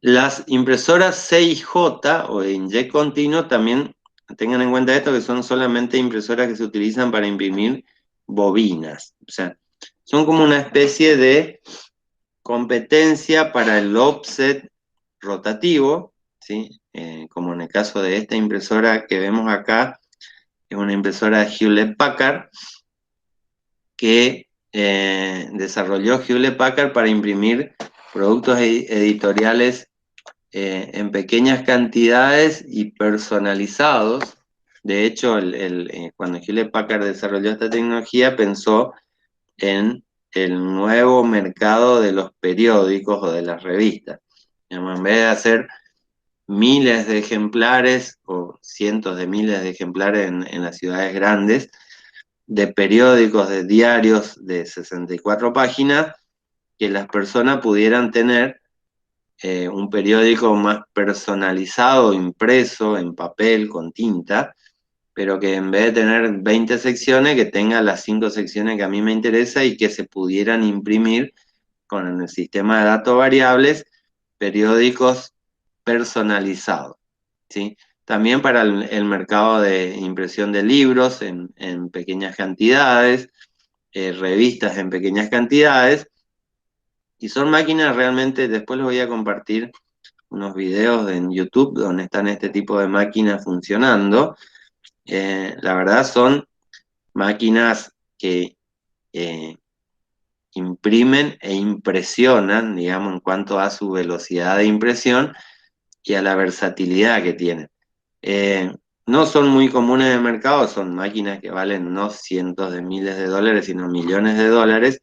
Las impresoras 6J o de inkjet continuo también tengan en cuenta esto, que son solamente impresoras que se utilizan para imprimir bobinas. O sea, son como una especie de competencia para el offset rotativo, ¿sí? Como en el caso de esta impresora que vemos acá, es una impresora de Hewlett Packard que desarrolló Hewlett Packard para imprimir productos editoriales en pequeñas cantidades y personalizados. De hecho, cuando Hewlett Packard desarrolló esta tecnología, pensó en el nuevo mercado de los periódicos o de las revistas. En vez de hacer miles de ejemplares o cientos de miles de ejemplares en las ciudades grandes, de periódicos, de diarios de 64 páginas, que las personas pudieran tener un periódico más personalizado, impreso, en papel, con tinta, pero que en vez de tener 20 secciones, que tenga las 5 secciones que a mí me interesa y que se pudieran imprimir con el sistema de datos variables, periódicos personalizados, ¿sí? También para el mercado de impresión de libros en pequeñas cantidades, revistas en pequeñas cantidades, y son máquinas realmente, después les voy a compartir unos videos en YouTube donde están este tipo de máquinas funcionando. La verdad son máquinas que imprimen e impresionan, digamos, en cuanto a su velocidad de impresión y a la versatilidad que tienen. No son muy comunes en el mercado, son máquinas que valen no cientos de miles de dólares, sino millones de dólares.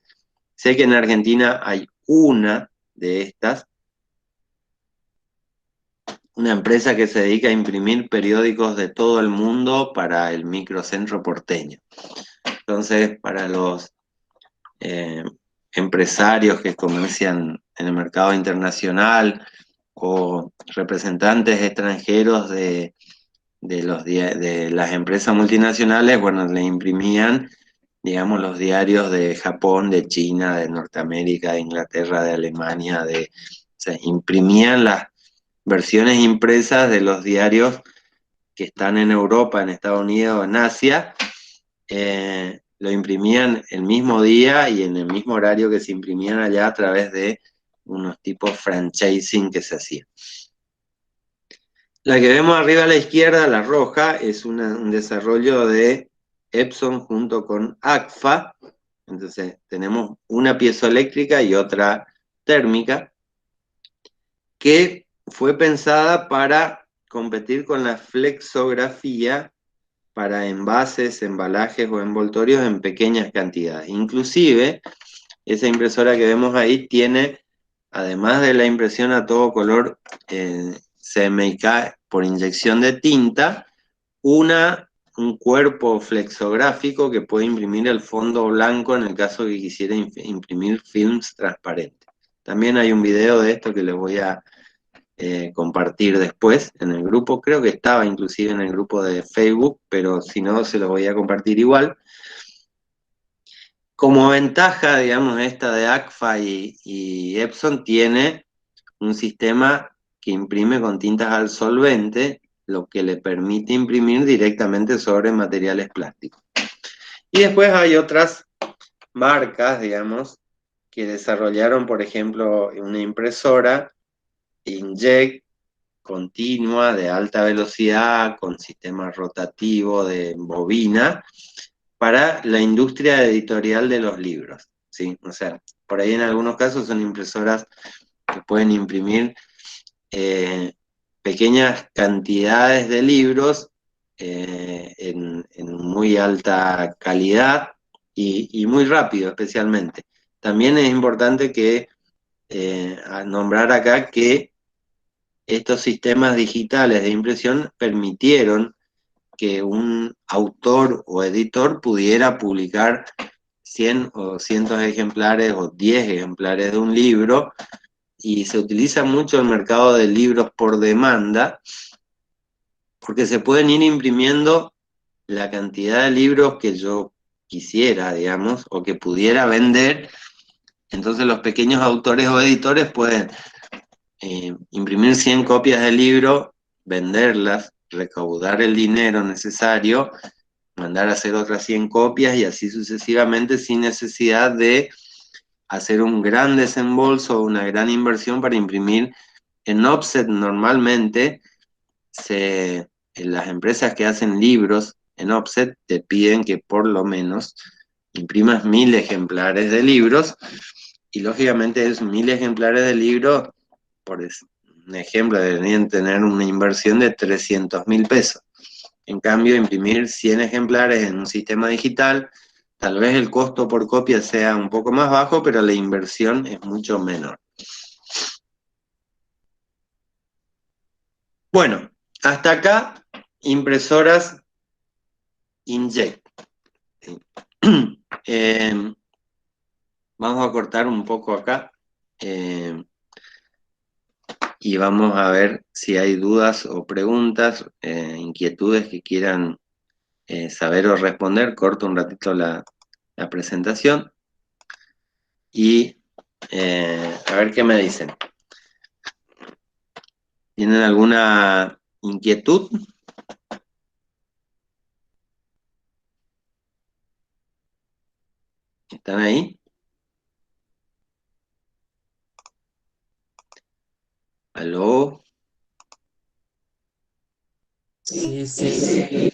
Sé que en Argentina hay una de estas, una empresa que se dedica a imprimir periódicos de todo el mundo para el microcentro porteño. Entonces, para los eh, empresarios que comercian en el mercado internacional o representantes extranjeros de las empresas multinacionales, bueno, le imprimían, digamos, los diarios de Japón, de China, de Norteamérica, de Inglaterra, de Alemania, o sea, imprimían las versiones impresas de los diarios que están en Europa, en Estados Unidos, en Asia, lo imprimían el mismo día y en el mismo horario que se imprimían allá a través de unos tipos franchising que se hacían. La que vemos arriba a la izquierda, la roja, es un desarrollo de Epson junto con Agfa. Entonces tenemos una piezoeléctrica y otra térmica que fue pensada para competir con la flexografía para envases, embalajes o envoltorios en pequeñas cantidades. Inclusive, esa impresora que vemos ahí tiene, además de la impresión a todo color CMYK por inyección de tinta, un cuerpo flexográfico que puede imprimir el fondo blanco en el caso que quisiera imprimir films transparentes. También hay un video de esto que les voy a compartir después en el grupo. Creo que estaba inclusive en el grupo de Facebook, pero si no, se los voy a compartir igual. Como ventaja, digamos, esta de Agfa y Epson tiene un sistema que imprime con tintas al solvente, lo que le permite imprimir directamente sobre materiales plásticos. Y después hay otras marcas, digamos, que desarrollaron, por ejemplo, una impresora inkjet continua de alta velocidad con sistema rotativo de bobina para la industria editorial de los libros, ¿sí? O sea, por ahí en algunos casos son impresoras que pueden imprimir pequeñas cantidades de libros en muy alta calidad y muy rápido especialmente. También es importante que nombrar acá que estos sistemas digitales de impresión permitieron que un autor o editor pudiera publicar 100 o cientos de ejemplares o 10 ejemplares de un libro, y se utiliza mucho el mercado de libros por demanda porque se pueden ir imprimiendo la cantidad de libros que yo quisiera, digamos, o que pudiera vender. Entonces los pequeños autores o editores pueden imprimir 100 copias del libro, venderlas, recaudar el dinero necesario, mandar a hacer otras 100 copias y así sucesivamente, sin necesidad de hacer un gran desembolso o una gran inversión para imprimir en offset. Normalmente las empresas que hacen libros en offset te piden que por lo menos imprimas 1000 ejemplares de libros, y lógicamente esos 1000 ejemplares de libros, por un ejemplo, deberían tener una inversión de 300.000 pesos. En cambio, imprimir 100 ejemplares en un sistema digital, tal vez el costo por copia sea un poco más bajo, pero la inversión es mucho menor. Bueno, hasta acá, impresoras inkjet. Vamos a cortar un poco acá y vamos a ver si hay dudas o preguntas, inquietudes que quieran saber o responder. Corto un ratito la presentación y a ver qué me dicen. ¿Tienen alguna inquietud? ¿Están ahí? ¿Aló? Sí, sí.